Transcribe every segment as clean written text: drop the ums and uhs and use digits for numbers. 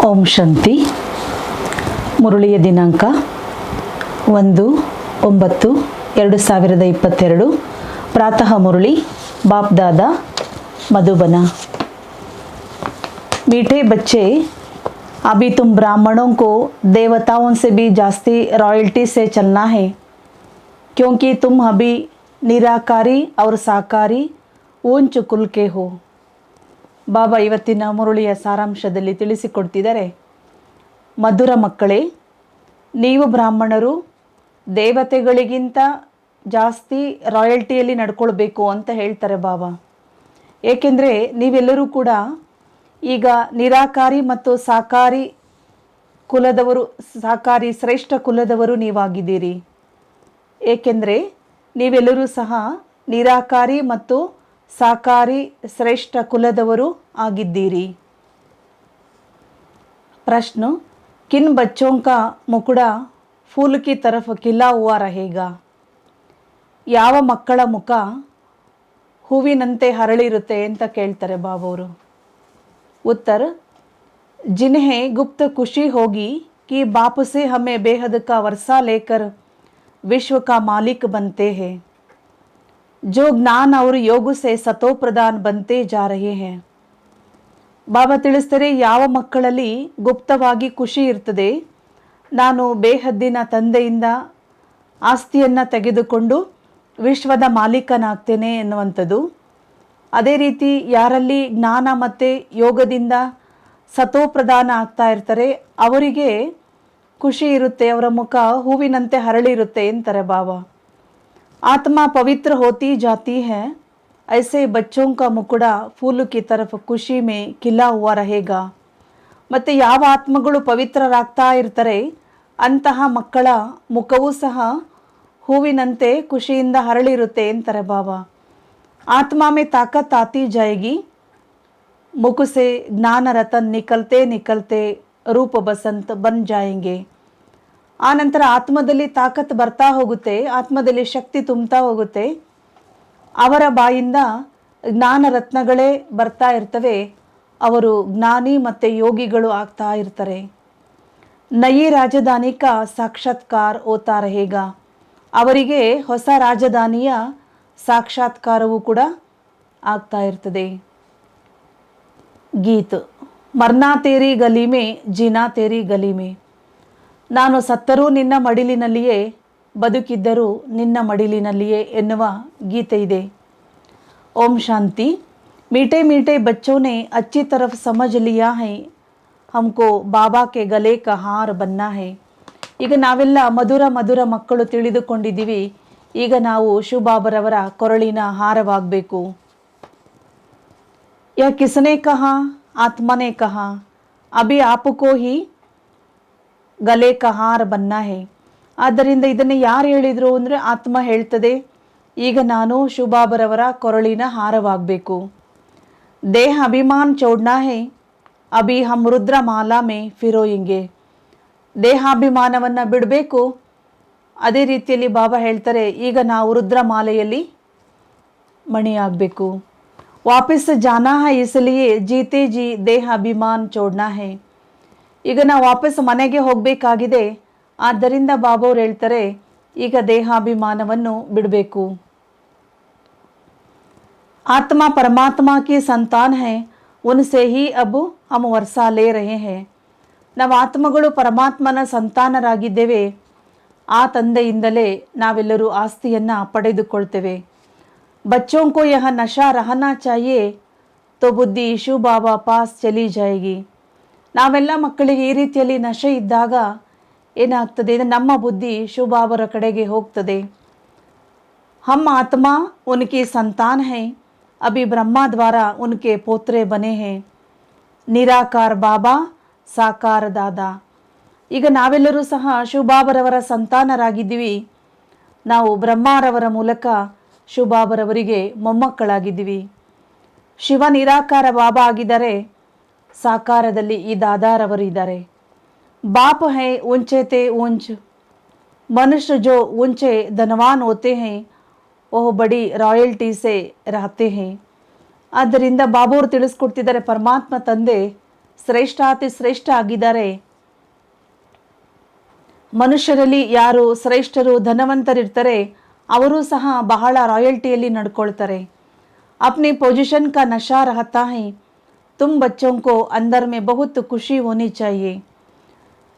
ಓಂ ಶಾಂತಿ. ಮುರುಳಿಯ ದಿನಾಂಕ 1/9/2022. प्रातः मुरली बाप दादा मधुबना. मीठे बच्चे, अभी तुम ब्राह्मणों को देवताओं से भी जास्ती रॉयल्टी से चलना है, क्योंकि तुम अभी निराकारी और साकारी ऊंच कुल के हो. ಬಾಬಾ ಇವತ್ತಿನ ಮುರುಳಿಯ ಸಾರಾಂಶದಲ್ಲಿ ತಿಳಿಸಿಕೊಡ್ತಿದ್ದಾರೆ. ಮಧುರ ಮಕ್ಕಳೇ, ನೀವು ಬ್ರಾಹ್ಮಣರು ದೇವತೆಗಳಿಗಿಂತ ಜಾಸ್ತಿ ರಾಯಲ್ಟಿಯಲ್ಲಿ ನಡ್ಕೊಳ್ಬೇಕು ಅಂತ ಹೇಳ್ತಾರೆ ಬಾಬಾ. ಏಕೆಂದರೆ ನೀವೆಲ್ಲರೂ ಕೂಡ ಈಗ ನಿರಾಕಾರಿ ಮತ್ತು ಸಾಕಾರಿ ಕುಲದವರು, ಸಾಕಾರಿ ಶ್ರೇಷ್ಠ ಕುಲದವರು ನೀವಾಗಿದ್ದೀರಿ. ಏಕೆಂದರೆ ನೀವೆಲ್ಲರೂ ಸಹ ನಿರಾಕಾರಿ ಮತ್ತು साकारी श्रेष्ठ कुलदवरु आगिद्दीरी. प्रश्न, किन बच्चों का मुकुड़ा फूल की तरफ खिला हुआ रहेगा? ಯಾವ ಮಕ್ಕಳ ಮುಖ ಹೂವಿನಂತೆ ಹರಳಿರುತ್ತೆ ಅಂತ ಕೇಳ್ತಾರೆ ಬಾಬಾವರು. उत्तर, जिन्हें गुप्त खुशी होगी कि बाप से हमें बेहद का वर्षा लेकर विश्व का मालिक बनते हैं, जो ज्ञान और योग से सतो प्रधान बनते जा रहे हैं. ಬಾಬಾ ತಿಳಿಸ್ತಾರೆ, ಯಾವ ಮಕ್ಕಳಲ್ಲಿ ಗುಪ್ತವಾಗಿ ಖುಷಿ ಇರ್ತದೆ, ನಾನು ಬೇಹದ್ದಿನ ತಂದೆಯಿಂದ ಆಸ್ತಿಯನ್ನು ತೆಗೆದುಕೊಂಡು ವಿಶ್ವದ ಮಾಲೀಕನಾಗ್ತೇನೆ ಎನ್ನುವಂಥದ್ದು. ಅದೇ ರೀತಿ ಯಾರಲ್ಲಿ ಜ್ಞಾನ ಮತ್ತು ಯೋಗದಿಂದ ಸತೋಪ್ರಧಾನ ಆಗ್ತಾ ಇರ್ತಾರೆ ಅವರಿಗೆ ಖುಷಿ ಇರುತ್ತೆ, ಅವರ ಮುಖ ಹೂವಿನಂತೆ ಹರಳಿರುತ್ತೆ ಅಂತಾರೆ ಬಾಬಾ. आत्मा पवित्र होती जाती है, ऐसे बच्चों का मुकुड़ा फूल की तरफ खुशी में खिला हुआ रहेगा. ಮತ್ತು ಯಾವ ಆತ್ಮಗಳು ಪವಿತ್ರರಾಗ್ತಾ ಇರ್ತಾರೆ ಅಂತಹ ಮಕ್ಕಳ ಮುಖವೂ ಸಹ ಹೂವಿನಂತೆ ಖುಷಿಯಿಂದ ಹರಳಿರುತ್ತೆ ಅಂತಾರೆ ಬಾಬಾ. आत्मा में ताकत आती जाएगी, मुख से ज्ञान रतन निकलते निकलते रूप बसंत बन जाएंगे. ಆ ನಂತರ ಆತ್ಮದಲ್ಲಿ ತಾಕತ್ ಬರ್ತಾ ಹೋಗುತ್ತೆ, ಆತ್ಮದಲ್ಲಿ ಶಕ್ತಿ ತುಂಬ್ತಾ ಹೋಗುತ್ತೆ, ಅವರ ಬಾಯಿಂದ ಜ್ಞಾನ ರತ್ನಗಳೇ ಬರ್ತಾ ಇರ್ತವೆ, ಅವರು ಜ್ಞಾನಿ ಮತ್ತು ಯೋಗಿಗಳು ಆಗ್ತಾ ಇರ್ತಾರೆ. ನಯಿ ರಾಜಧಾನಿ ಕಾ ಸಾಕ್ಷಾತ್ಕಾರ ಹೋತಾ रहेगा, ಅವರಿಗೆ ಹೊಸ ರಾಜಧಾನಿಯ ಸಾಕ್ಷಾತ್ಕಾರವೂ ಕೂಡ ಆಗ್ತಾ ಇರ್ತದೆ. ಗೀತ್, ಮರ್ನಾ ತೇರಿ ಗಲಿ ಮೇ ಜೀನಾ ತೇರಿ ಗಲಿ ಮೇ, ನಾನು ಸತ್ತರೂ ನಿನ್ನ ಮಡಿಲಿನಲ್ಲಿಯೇ ಬದುಕಿದ್ದರೂ ನಿನ್ನ ಮಡಿಲಿನಲ್ಲಿಯೇ ಎನ್ನುವ ಗೀತೆ ಇದೆ. ಓಂ ಶಾಂತಿ. मीठे मीठे बच्चों ने अच्छी तरफ समझ लिया है, हमको बाबा के गले का हार बनना है. ಈಗ ನಾವೆಲ್ಲ ಮಧುರ ಮಧುರ ಮಕ್ಕಳು ತಿಳಿದುಕೊಂಡಿದ್ದೀವಿ, ಈಗ ನಾವು ಶಿವಬಾಬರವರ ಕೊರಳಿನ ಹಾರವಾಗಬೇಕು. ಯಾ ಕಿಸನೆ ಕಹಾ, ಆತ್ಮನೆ ಕಹಾ, ಅಭಿ ಆಪಕೋ ಹಿ ಗಲೆ ಕಹಾರ ಬನ್ನ ಹೇ. ಆದ್ದರಿಂದ ಇದನ್ನು ಯಾರು ಹೇಳಿದರು ಅಂದರೆ ಆತ್ಮ ಹೇಳ್ತದೆ, ಈಗ ನಾನು ಶಿವಬಾಬರವರ ಕೊರಳಿನ ಹಾರವಾಗಬೇಕು. ದೇಹ ಅಭಿಮಾನ್ ಚೋಡ್ನಾ ಹೇ, ಅಭಿ ಹಮ್ ರುದ್ರ ಮಾಲಾ ಮೇ ಫಿರೋಯಿಂಗೆ. ದೇಹಾಭಿಮಾನವನ್ನು ಬಿಡಬೇಕು. ಅದೇ ರೀತಿಯಲ್ಲಿ ಬಾಬಾ ಹೇಳ್ತಾರೆ, ಈಗ ನಾವು ರುದ್ರಮಾಲೆಯಲ್ಲಿ ಮಣಿಯಾಗಬೇಕು. ವಾಪಸ್ ಜಾನಾ ಹೈ, ಇಸಲಿಯೇ ಜೀತೆ ಜಿ ದೇಹ ಅಭಿಮಾನ್ ಚೋಡ್ನಾ ಹೇ. ಈಗ ನಾವು ವಾಪಸ್ ಮನೆಗೆ ಹೋಗಬೇಕಾಗಿದೆ, ಆದ್ದರಿಂದ ಬಾಬಾವ್ರು ಹೇಳ್ತಾರೆ, ಈಗ ದೇಹಾಭಿಮಾನವನ್ನು ಬಿಡಬೇಕು. ಆತ್ಮ ಪರಮಾತ್ಮ ಕಿ ಸಂತಾನ್ ಹೈ, ಉನ್ಸೆ ಹಿ ಅಬ್ ಹಮ್ ವರ್ಸಾ ಲೇ ರಹೆ ಹೈ. ನಾವು ಆತ್ಮಗಳು ಪರಮಾತ್ಮನ ಸಂತಾನರಾಗಿದ್ದೇವೆ, ಆ ತಂದೆಯಿಂದಲೇ ನಾವೆಲ್ಲರೂ ಆಸ್ತಿಯನ್ನು ಪಡೆದುಕೊಳ್ತೇವೆ. ಬಚ್ಚೋಂ ಕೋ ಯಹ ನಶಾ ರಹನಾ ಚಾಹಿಯೇ, ತೋ ಬುದ್ಧಿ ಶಿವ ಬಾಬಾ ಪಾಸ್ ಚಲಿ ಜಾಯೇಗಿ. ನಾವೆಲ್ಲ ಮಕ್ಕಳಿಗೆ ಈ ರೀತಿಯಲ್ಲಿ ನಶೆ ಇದ್ದಾಗ ಏನಾಗ್ತದೆ, ನಮ್ಮ ಬುದ್ಧಿ ಶಿವಬಾಬರ ಕಡೆಗೆ ಹೋಗ್ತದೆ. ಹಮ್ ಆತ್ಮ ಉನ್ಕಿ ಸಂತಾನ್ ಹೈ, ಅಭಿ ಬ್ರಹ್ಮ ದ್ವಾರ ಉನ್ಕೆ ಪೋತ್ರೆ ಬನೆ ಹೈ. ನಿರಾಕಾರ ಬಾಬಾ ಸಾಕಾರ ದಾದಾ. ಈಗ ನಾವೆಲ್ಲರೂ ಸಹ ಶಿವಬಾಬರವರ ಸಂತಾನರಾಗಿದ್ದೀವಿ, ನಾವು ಬ್ರಹ್ಮರವರ ಮೂಲಕ ಶಿವಬಾಬರವರಿಗೆ ಮೊಮ್ಮಕ್ಕಳಾಗಿದ್ದೀವಿ. ಶಿವ ನಿರಾಕಾರ ಬಾಬಾ ಆಗಿದ್ದಾರೆ, ಸಾಕಾರದಲ್ಲಿ ಈ ದಾದಾರವರು ಇದ್ದಾರೆ. बाप है ऊंचे ते ऊंच, मनुष्य जो ऊंचे धनवान होते हैं वह बड़ी रॉयल्टी से रहते हैं. ಆದ್ದರಿಂದ ಬಾಬಾವರು ತಿಳಿಸ್ಕೊಡ್ತಿದ್ದಾರೆ, ಪರಮಾತ್ಮ ತಂದೆ ಶ್ರೇಷ್ಠಾತಿ ಶ್ರೇಷ್ಠ ಆಗಿದ್ದಾರೆ. ಮನುಷ್ಯರಲ್ಲಿ ಯಾರು ಶ್ರೇಷ್ಠರು ಧನವಂತರಿರ್ತಾರೆ ಅವರು ಸಹ ಬಹಳ ರಾಯಲ್ಟಿಯಲ್ಲಿ ನಡ್ಕೊಳ್ತಾರೆ. अपनी पोजीशन का नशा रहता है. तुम बच्चों को अंदर में बहुत ಖುಷಿ होनी चाहिए.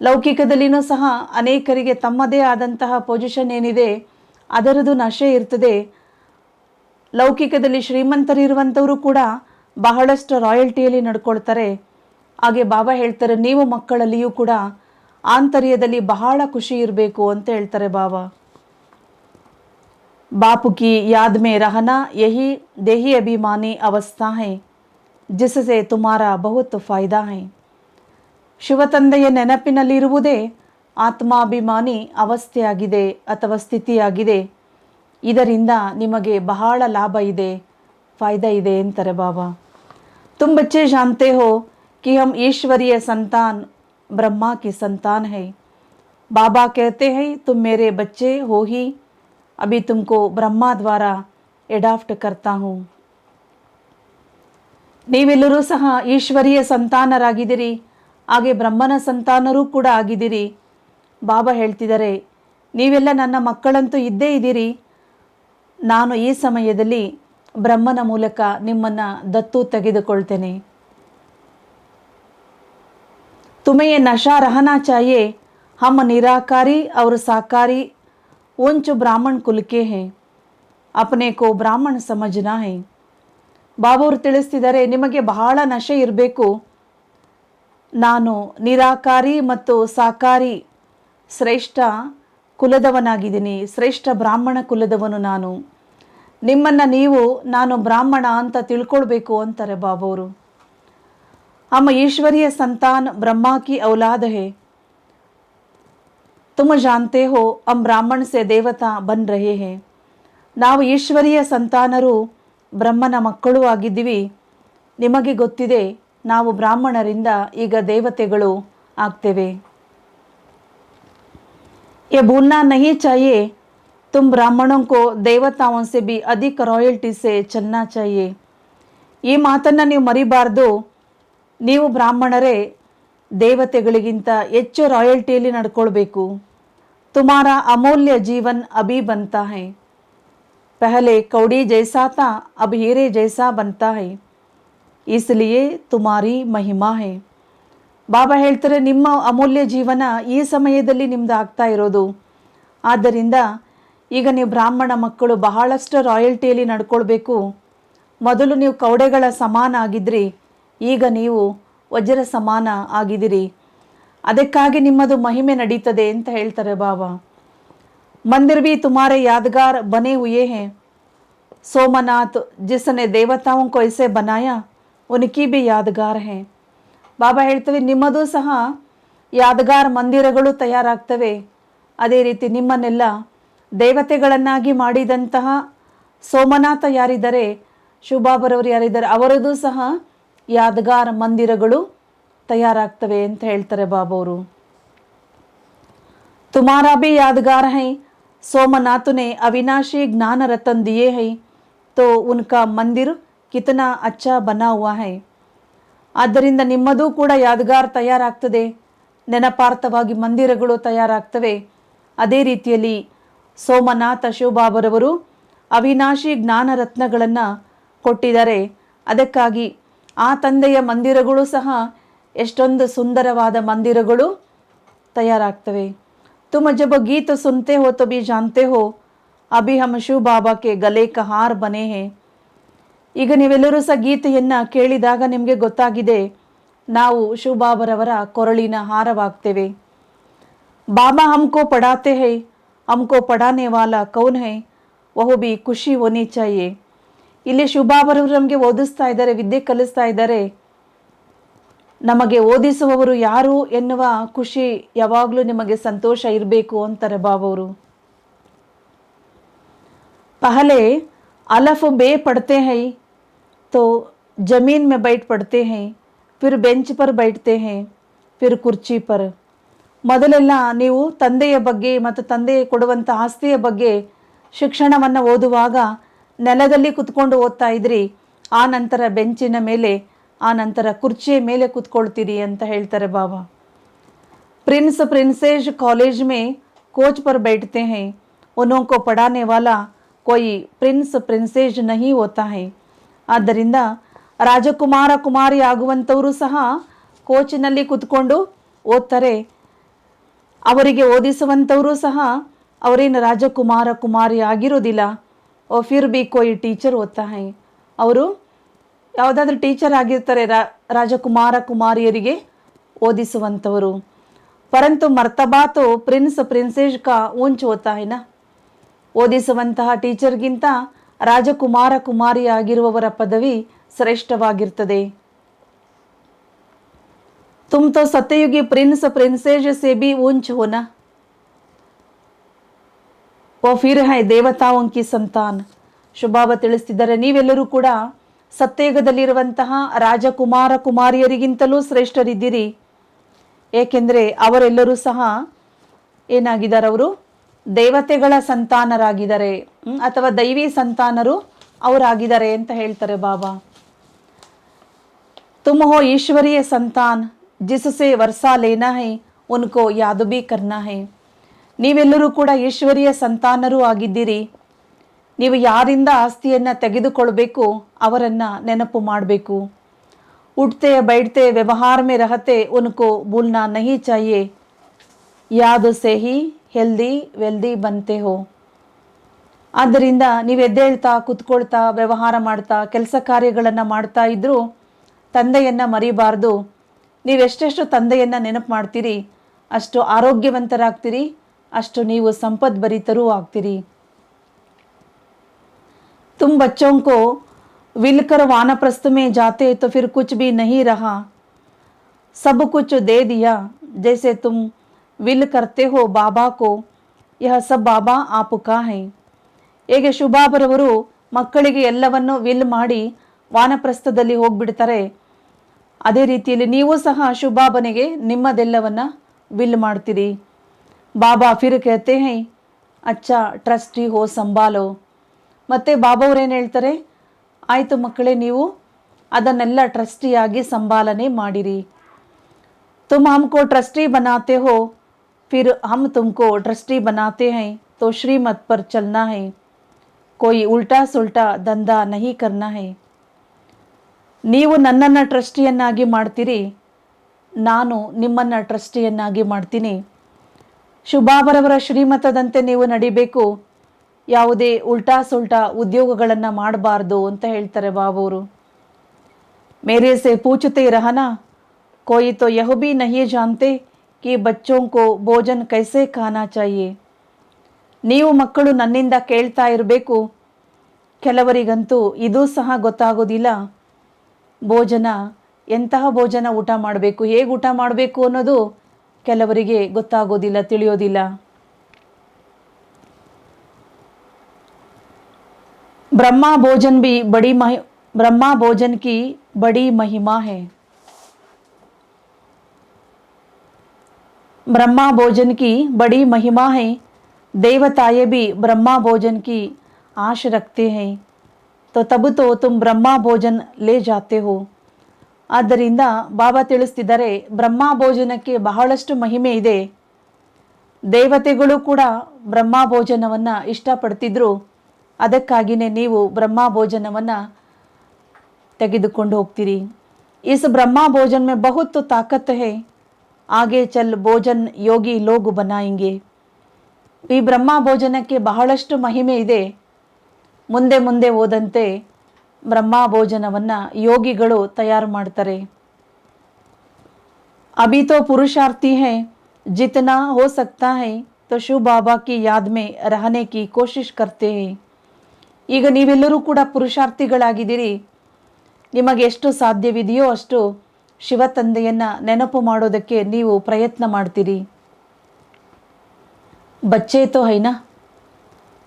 ಲೌಕಿಕದಲ್ಲಿನೂ ಸಹ ಅನೇಕರಿಗೆ ತಮ್ಮದೇ ಆದಂತಹ ಪೊಸಿಷನ್ ಏನಿದೆ ಅದರದು ನಶೆ ಇರ್ತದೆ. ಲೌಕಿಕದಲ್ಲಿ ಶ್ರೀಮಂತರಿರುವಂಥವರು ಕೂಡ ಬಹಳಷ್ಟು ರಾಯಲ್ಟಿಯಲ್ಲಿ ನಡ್ಕೊಳ್ತಾರೆ. ಹಾಗೆ ಬಾಬಾ ಹೇಳ್ತಾರೆ, ನೀವು ಮಕ್ಕಳಲ್ಲಿಯೂ ಕೂಡ ಆಂತರ್ಯದಲ್ಲಿ ಬಹಳ ಖುಷಿ ಇರಬೇಕು ಅಂತ ಹೇಳ್ತಾರೆ ಬಾಬಾ. बापू की याद में रहना यही देही अभिमानी अवस्था है जिससे तुम्हारा बहुत फायदा है. ಶಿವತಂದೆಯ ನೆನಪಿನಲ್ಲಿರುವುದೇ ಆತ್ಮಾಭಿಮಾನಿ ಅವಸ್ಥೆಯಾಗಿದೆ ಅಥವಾ ಸ್ಥಿತಿಯಾಗಿದೆ. ಇದರಿಂದ ನಿಮಗೆ ಬಹಳ ಲಾಭ ಇದೆ, ಫಾಯ್ದಾ ಇದೆ ಅಂತಾರೆ ಬಾಬಾ. तुम बच्चे जानते हो कि हम ईश्वरीय संतान ब्रह्मा की संतान है. बाबा कहते हैं तुम मेरे बच्चे हो ही, अभी तुमको ब्रह्मा द्वारा एडाप्ट करता हूँ. ನೀವೆಲ್ಲರೂ ಸಹ ಈಶ್ವರೀಯ ಸಂತಾನರಾಗಿದ್ದೀರಿ, ಹಾಗೆ ಬ್ರಹ್ಮನ ಸಂತಾನರೂ ಕೂಡ ಆಗಿದ್ದೀರಿ. ಬಾಬಾ ಹೇಳ್ತಿದ್ದಾರೆ, ನೀವೆಲ್ಲ ನನ್ನ ಮಕ್ಕಳಂತೂ ಇದ್ದೇ ಇದ್ದೀರಿ. ನಾನು ಈ ಸಮಯದಲ್ಲಿ ಬ್ರಹ್ಮನ ಮೂಲಕ ನಿಮ್ಮನ್ನು ದತ್ತು ತೆಗೆದುಕೊಳ್ತೇನೆ. तुम्हें ये नशा रहना चाहिए. हम निराकारी और साकारी उच्च ब्राह्मण कुल के हैं. अपने को ब्राह्मण समझना है. ಬಾಬಾ ಅವರು ತಿಳಿಸ್ತಿದ್ದಾರೆ, ನಿಮಗೆ ಬಹಳ ನಶೆ ಇರಬೇಕು. ನಾನು ನಿರಾಕಾರಿ ಮತ್ತು ಸಾಕಾರಿ ಶ್ರೇಷ್ಠ ಕುಲದವನಾಗಿದ್ದೀನಿ, ಶ್ರೇಷ್ಠ ಬ್ರಾಹ್ಮಣ ಕುಲದವನು ನಾನು. ನಿಮ್ಮನ್ನು ನೀವು ನಾನು ಬ್ರಾಹ್ಮಣ ಅಂತ ತಿಳ್ಕೊಳ್ಬೇಕು ಅಂತಾರೆ ಬಾಬಾ ಅವರು. हम ईश्वरीय संतान ब्रह्मा की औलाद है. तुम जानते हो हम ब्राह्मण से देवता बन रहे हैं. ನಾವು ಈಶ್ವರೀಯ ಸಂತಾನರು ಬ್ರಹ್ಮನ ಮಕ್ಕಳು ಆಗಿದ್ದೀವಿ. ನಿಮಗೆ ಗೊತ್ತಿದೆ, ನಾವು ಬ್ರಾಹ್ಮಣರಿಂದ ಈಗ ದೇವತೆಗಳು ಆಗ್ತೇವೆ. ये भूलना नहीं चाहिए. तुम ब्राह्मणों को देवताओं से भी अधिक रॉयल्टी से चलना चाहिए. ಈ ಮಾತನ್ನು ನೀವು ಮರಿಬಾರ್ದು. ನೀವು ಬ್ರಾಹ್ಮಣರೇ ದೇವತೆಗಳಿಗಿಂತ ಹೆಚ್ಚು ರಾಯಲ್ಟಿಯಲ್ಲಿ ನಡ್ಕೊಳ್ಬೇಕು. ತುಮಾರ ಅಮೂಲ್ಯ ಜೀವನ್ ಅಭಿ बनता है. पहले कौड़ी जैसा था अब हीरे जैसा बनता है. इसलिए तुम्हारी महिमा है. ಬಾಬಾ ಹೇಳ್ತಾರೆ, ನಿಮ್ಮ ಅಮೂಲ್ಯ ಜೀವನ ಈ ಸಮಯದಲ್ಲಿ ನಿಮ್ದು ಆಗ್ತಾ ಇರೋದು. ಆದ್ದರಿಂದ ಈಗ ನೀವು ಬ್ರಾಹ್ಮಣ ಮಕ್ಕಳು ಬಹಳಷ್ಟು ರಾಯಲ್ಟಿಯಲ್ಲಿ ನಡ್ಕೊಳ್ಬೇಕು. ಮೊದಲು ನೀವು ಕೌಡೆಗಳ ಸಮಾನ ಆಗಿದ್ರಿ, ಈಗ ನೀವು ವಜ್ರ ಸಮಾನ ಆಗಿದ್ದೀರಿ. ಅದಕ್ಕಾಗಿ ನಿಮ್ಮದು ಮಹಿಮೆ ನಡೀತದೆ ಅಂತ ಹೇಳ್ತಾರೆ ಬಾಬಾ. मंदिर भी तुम्हारे यादगार बने हुए हैं. सोमनाथ जिसने देवताओं को ऐसे बनाया उनकी भी यादगार है. ಬಾಬಾ ಹೇಳ್ತವೆ, ನಿಮ್ಮದು ಸಹ ಯಾದಗಾರ್ ಮಂದಿರಗಳು ತಯಾರಾಗ್ತವೆ. ಅದೇ ರೀತಿ ನಿಮ್ಮನ್ನೆಲ್ಲ ದೇವತೆಗಳನ್ನಾಗಿ ಮಾಡಿದಂತಹ ಸೋಮನಾಥ ಯಾರಿದ್ದಾರೆ, ಶಿವಬಾಬರವರು ಯಾರಿದ್ದಾರೆ, ಅವರದು ಸಹ ಯಾದಗಾರ್ ಮಂದಿರಗಳು ತಯಾರಾಗ್ತವೆ ಅಂತ ಹೇಳ್ತಾರೆ ಬಾಬಾ ಅವರು. तुम्हारा भी यादगार है. सोमनाथ ने अविनाशी ज्ञान रतन दिए हैं तो उनका मंदिर कितना अच्छा बना हुआ है. ಆದ್ದರಿಂದ ನಿಮ್ಮದು ಕೂಡ ಯಾದಗಾರ್ ತಯಾರಾಗ್ತದೆ, ನೆನಪಾರ್ಥವಾಗಿ ಮಂದಿರಗಳು ತಯಾರಾಗ್ತವೆ. ಅದೇ ರೀತಿಯಲ್ಲಿ ಸೋಮನಾಥ ಶಿವಬಾಬರವರು ಅವಿನಾಶಿ ಜ್ಞಾನ ರತ್ನಗಳನ್ನು ಕೊಟ್ಟಿದ್ದಾರೆ. ಅದಕ್ಕಾಗಿ ಆ ತಂದೆಯ ಮಂದಿರಗಳು ಸಹ ಎಷ್ಟೊಂದು ಸುಂದರವಾದ ಮಂದಿರಗಳು ತಯಾರಾಗ್ತವೆ. तुम जब गीत सुनते हो तो भी जानते हो अभी हम शिव बाबा के गले का हार बने हैं. ಈಗ ನೀವೆಲ್ಲರೂ ಸಹ ಗೀತೆಯನ್ನು ಕೇಳಿದಾಗ ನಿಮಗೆ ಗೊತ್ತಾಗಿದೆ, ನಾವು ಶಿವಬಾಬರವರ ಕೊರಳಿನ ಹಾರವಾಗ್ತೇವೆ. ಬಾಬಾ हमको पढ़ाते हैं, हमको पढ़ाने वाला कौन है, वह भी ಖುಷಿ होनी चाहिए. ಇಲ್ಲಿ ಶಿವಬಾಬರವರು ನಮಗೆ ಓದಿಸ್ತಾ ಇದ್ದಾರೆ, ವಿದ್ಯೆ ಕಲಿಸ್ತಾ ಇದ್ದಾರೆ. ನಮಗೆ ಓದಿಸುವವರು ಯಾರು ಎನ್ನುವ ಖುಷಿ ಯಾವಾಗಲೂ ನಿಮಗೆ ಸಂತೋಷ ಇರಬೇಕು ಅಂತಾರೆ ಬಾಬಾ ಅವರು. पहले अलफ बे पढ़ते हैं तो जमीन में बैठ पढ़ते हैं, फिर बेंच पर बैठते हैं, फिर ಕುರ್ಚಿ पर. ಮೊದಲೆಲ್ಲ ನೀವು ತಂದೆಯ ಬಗ್ಗೆ ಮತ್ತು ತಂದೆ ಕೊಡುವಂಥ ಆಸ್ತಿಯ ಬಗ್ಗೆ ಶಿಕ್ಷಣವನ್ನು ಓದುವಾಗ ನೆಲದಲ್ಲಿ ಕುತ್ಕೊಂಡು ಓದ್ತಾ ಇದ್ರಿ. ಆ ನಂತರ ಬೆಂಚಿನ ಮೇಲೆ, ಆ ನಂತರ ಕುರ್ಚಿಯ ಮೇಲೆ ಕೂತ್ಕೊಳ್ತೀರಿ ಅಂತ ಹೇಳ್ತಾರೆ ಬಾಬಾ. प्रिंस प्रिंसेस कॉलेज में कोच पर बैठते हैं, उनको पढ़ाने वाला कोई प्रिंस प्रिंसेस नहीं होता है. ಆದ್ದರಿಂದ ರಾಜಕುಮಾರ ಕುಮಾರಿ ಆಗುವಂಥವರು ಸಹ ಕೋಚಿನಲ್ಲಿ ಕೂತ್ಕೊಂಡು ಓದ್ತಾರೆ. ಅವರಿಗೆ ಓದಿಸುವಂಥವರು ಸಹ ಅವರೇನು ರಾಜಕುಮಾರ ಕುಮಾರಿ ಆಗಿರೋದಿಲ್ಲ. ಓ ಫಿರ್ ಬಿ ಕೋಯಿ ಟೀಚರ್ ಹೋತಾ ಹೈ, ಅವರು ಯಾವುದಾದ್ರೂ ಟೀಚರ್ ಆಗಿರ್ತಾರೆ ರಾಜಕುಮಾರ ಕುಮಾರಿಯರಿಗೆ ಓದಿಸುವಂಥವರು. ಪರಂತು ಮರ್ತಬಾ ತೋ ಪ್ರಿನ್ಸ್ ಪ್ರಿನ್ಸೇಸ್ ಕಾ ಊಂಚ್ ಹೋತಾ ಹೈ ನಾ. ಓದಿಸುವಂತಹ ಟೀಚರ್ಗಿಂತ ರಾಜಕುಮಾರ ಕುಮಾರಿ ಆಗಿರುವವರ ಪದವಿ ಶ್ರೇಷ್ಠವಾಗಿರ್ತದೆ. ತುಮ್ ತೋ ಸತ್ಯಯುಗಿ ಪ್ರಿನ್ಸ್ ಪ್ರಿನ್ಸೇಸ್ ಸೆ ಬಿ ಊಂಚ್ ಹೋನಾ, ಓ ಫಿರ್ ಹೈ ದೇವತಾओं की ಸಂತಾನ್. ಶುಭಾಬ ತಿಳಿಸ್ತಿದ್ದಾರೆ, ನೀವೆಲ್ಲರೂ ಕೂಡ ಸತ್ಯಯುಗದಲ್ಲಿರುವಂತಹ ರಾಜಕುಮಾರ ಕುಮಾರಿಯರಿಗಿಂತಲೂ ಶ್ರೇಷ್ಠರಿದ್ದೀರಿ. ಏಕೆಂದರೆ ಅವರೆಲ್ಲರೂ ಸಹ ಏನಾಗಿದ್ದಾರೆ, ಅವರು ದೇವತೆಗಳ ಸಂತಾನರಾಗಿದ್ದಾರೆ ಅಥವಾ ದೈವಿ ಸಂತಾನರು ಅವರಾಗಿದ್ದಾರೆ ಅಂತ ಹೇಳ್ತಾರೆ ಬಾಬಾ. ತುಮ್ ಹೋ ಈಶ್ವರೀಯ ಸಂತಾನ್ ಜಿಸಸೆ ವರ್ಷಾ ಲೇನಾ ಹೈ ಉನ್ಕೋ ಯಾದ್ ಭಿ ಕರ್ನಾ ಹೈ. ನೀವೆಲ್ಲರೂ ಕೂಡ ಈಶ್ವರೀಯ ಸಂತಾನರೂ ಆಗಿದ್ದೀರಿ. ನೀವು ಯಾರಿಂದ ಆಸ್ತಿಯನ್ನು ತೆಗೆದುಕೊಳ್ಬೇಕು ಅವರನ್ನು ನೆನಪು ಮಾಡಬೇಕು. उठते बैठते व्यवहार में रहते उनको भूलना नहीं चाहिए, याद से ही ಹೆಲ್ದಿ ವೆಲ್ದಿ ಬಂತೆ ಹೋ. ಆದ್ದರಿಂದ ನೀವು ಎದ್ದೇಳ್ತಾ ಕುತ್ಕೊಳ್ತಾ ವ್ಯವಹಾರ ಮಾಡ್ತಾ ಕೆಲಸ ಕಾರ್ಯಗಳನ್ನು ಮಾಡ್ತಾ ಇದ್ದರೂ ತಂದೆಯನ್ನು ಮರಿಬಾರ್ದು. ನೀವೆಷ್ಟೆಷ್ಟು ತಂದೆಯನ್ನು ನೆನಪು ಮಾಡ್ತೀರಿ ಅಷ್ಟು ಆರೋಗ್ಯವಂತರಾಗ್ತೀರಿ, ಅಷ್ಟು ನೀವು ಸಂಪದ್ಭರಿತರೂ ಆಗ್ತೀರಿ. ತುಮ್ ಬಚ್ಚೋं को विलकर वानप्रस्थ में जाते तो फिर कुछ भी नहीं रहा, सब कुछ दे दिया जैसे तुम विल करते हो बाबा को, यह सब बाबा आपका है. ಹೇಗೆ ಶುಭಾಬರವರು ಮಕ್ಕಳಿಗೆ ಎಲ್ಲವನ್ನು ವಿಲ್ ಮಾಡಿ ವಾನಪ್ರಸ್ಥದಲ್ಲಿ ಹೋಗ್ಬಿಡ್ತಾರೆ, ಅದೇ ರೀತಿಯಲ್ಲಿ ನೀವು ಸಹ ಶುಭಾಬನಿಗೆ ನಿಮ್ಮದೆಲ್ಲವನ್ನು ವಿಲ್ ಮಾಡ್ತೀರಿ. ಬಾಬಾ ಫಿರ್ कहते हैं अच्छा ट्रस्टी हो संभालो. ಮತ್ತೆ ಬಾಬಾ ಅವರೇನು ಹೇಳ್ತಾರೆ, ಆಯಿತು ಮಕ್ಕಳೇ, ನೀವು ಅದನ್ನೆಲ್ಲ ಟ್ರಸ್ಟಿಯಾಗಿ ಸಂಭಾಲನೆ ಮಾಡಿರಿ. ತುಮ್ ಹಮ್ಕೋ ಟ್ರಸ್ಟಿ ಬನಾತೆ ಹೋ, ಫಿರ್ ಹಮ್ ತುಮ್ಕೋ ಟ್ರಸ್ಟಿ ಬನಾತೆ ಹೈ, ತೋ ಶ್ರೀಮತ್ ಪರ್ ಚಲ್ನಾ ಹೈ, ಕೋಯಿ ಉಲ್ಟಾ ಸುಲ್ಟಾ ದಂಧಾ ನಹಿ ಕರ್ನಾ ಹೈ. ನೀವು ನನ್ನನ್ನು ಟ್ರಸ್ಟಿಯನ್ನಾಗಿ ಮಾಡ್ತೀರಿ, ನಾನು ನಿಮ್ಮನ್ನು ಟ್ರಸ್ಟಿಯನ್ನಾಗಿ ಮಾಡ್ತೀನಿ. ಶುಭಾಬರವರ ಶ್ರೀಮತದಂತೆ ನೀವು ನಡಿಬೇಕು, ಯಾವುದೇ ಉಲ್ಟಾ ಸುಲ್ಟಾ ಉದ್ಯೋಗಗಳನ್ನು ಮಾಡಬಾರ್ದು ಅಂತ ಹೇಳ್ತಾರೆ ಬಾಬವರು. ಮೇರೆ ಸೆ ಪೂछते रहना, कोई तो यह भी नहीं जानते कि बच्चों को भोजन कैसे खाना चाहिए. ನೀವು ಮಕ್ಕಳು ನನ್ನಿಂದ ಕೇಳ್ತಾ ಇರಬೇಕು, ಕೆಲವರಿಗಂತೂ ಇದೂ ಸಹ ಗೊತ್ತಾಗೋದಿಲ್ಲ, ಭೋಜನ ಎಂತಹ ಭೋಜನ ಊಟ ಮಾಡಬೇಕು, ಹೇಗೆ ಊಟ ಮಾಡಬೇಕು ಅನ್ನೋದು ಕೆಲವರಿಗೆ ಗೊತ್ತಾಗೋದಿಲ್ಲ, ತಿಳಿಯೋದಿಲ್ಲ. ब्रह्मा भोजन भी ब्रह्मा भोजन की बड़ी महिमा है. ब्रह्मा भोजन की बड़ी महिमा है, देवताएं भी ब्रह्मा भोजन की आश रखते हैं, तो तब तो तुम ब्रह्मा भोजन ले जाते हो. ಆದ್ದರಿಂದ ಬಾಬಾ ತಿಳಿಸ್ತಿದ್ದಾರೆ, ಬ್ರಹ್ಮ ಭೋಜನಕ್ಕೆ ಬಹಳಷ್ಟು ಮಹಿಮೆ ಇದೆ. ದೇವತೆಗಳು ಕೂಡ ಬ್ರಹ್ಮ ಭೋಜನವನ್ನು ಇಷ್ಟಪಡ್ತಿದ್ರು, ಅದಕ್ಕಾಗಿಯೇ ನೀವು ಬ್ರಹ್ಮ ಭೋಜನವನ್ನು ತೆಗೆದುಕೊಂಡು ಹೋಗ್ತೀರಿ. ಇಸ್ ಬ್ರಹ್ಮ ಭೋಜನ में बहुत ताकत है, आगे चल भोजन योगी लोग बनाएंगे. ಈ ಬ್ರಹ್ಮ ಭೋಜನಕ್ಕೆ ಬಹಳಷ್ಟು ಮಹಿಮೆ ಇದೆ. ಮುಂದೆ ಮುಂದೆ ಹೋದಂತೆ ಬ್ರಹ್ಮ ಭೋಜನವನ್ನು ಯೋಗಿಗಳು ತಯಾರು ಮಾಡ್ತಾರೆ. अभी तो पुरुषार्थी है, जितना हो सकता है तो ಶಿವ ಬಾಬಾ की याद में रहने की कोशिश करते हैं. ಈಗ ನೀವೆಲ್ಲರೂ ಕೂಡ ಪುರುಷಾರ್ಥಿಗಳಾಗಿದ್ದೀರಿ. ನಿಮಗೆ ಎಷ್ಟು ಸಾಧ್ಯವಿದೆಯೋ ಅಷ್ಟು ಶಿವ ತಂದೆಯನ್ನು ನೆನಪು ಮಾಡೋದಕ್ಕೆ ನೀವು ಪ್ರಯತ್ನ ಮಾಡ್ತೀರಿ. बच्चे तो है ना,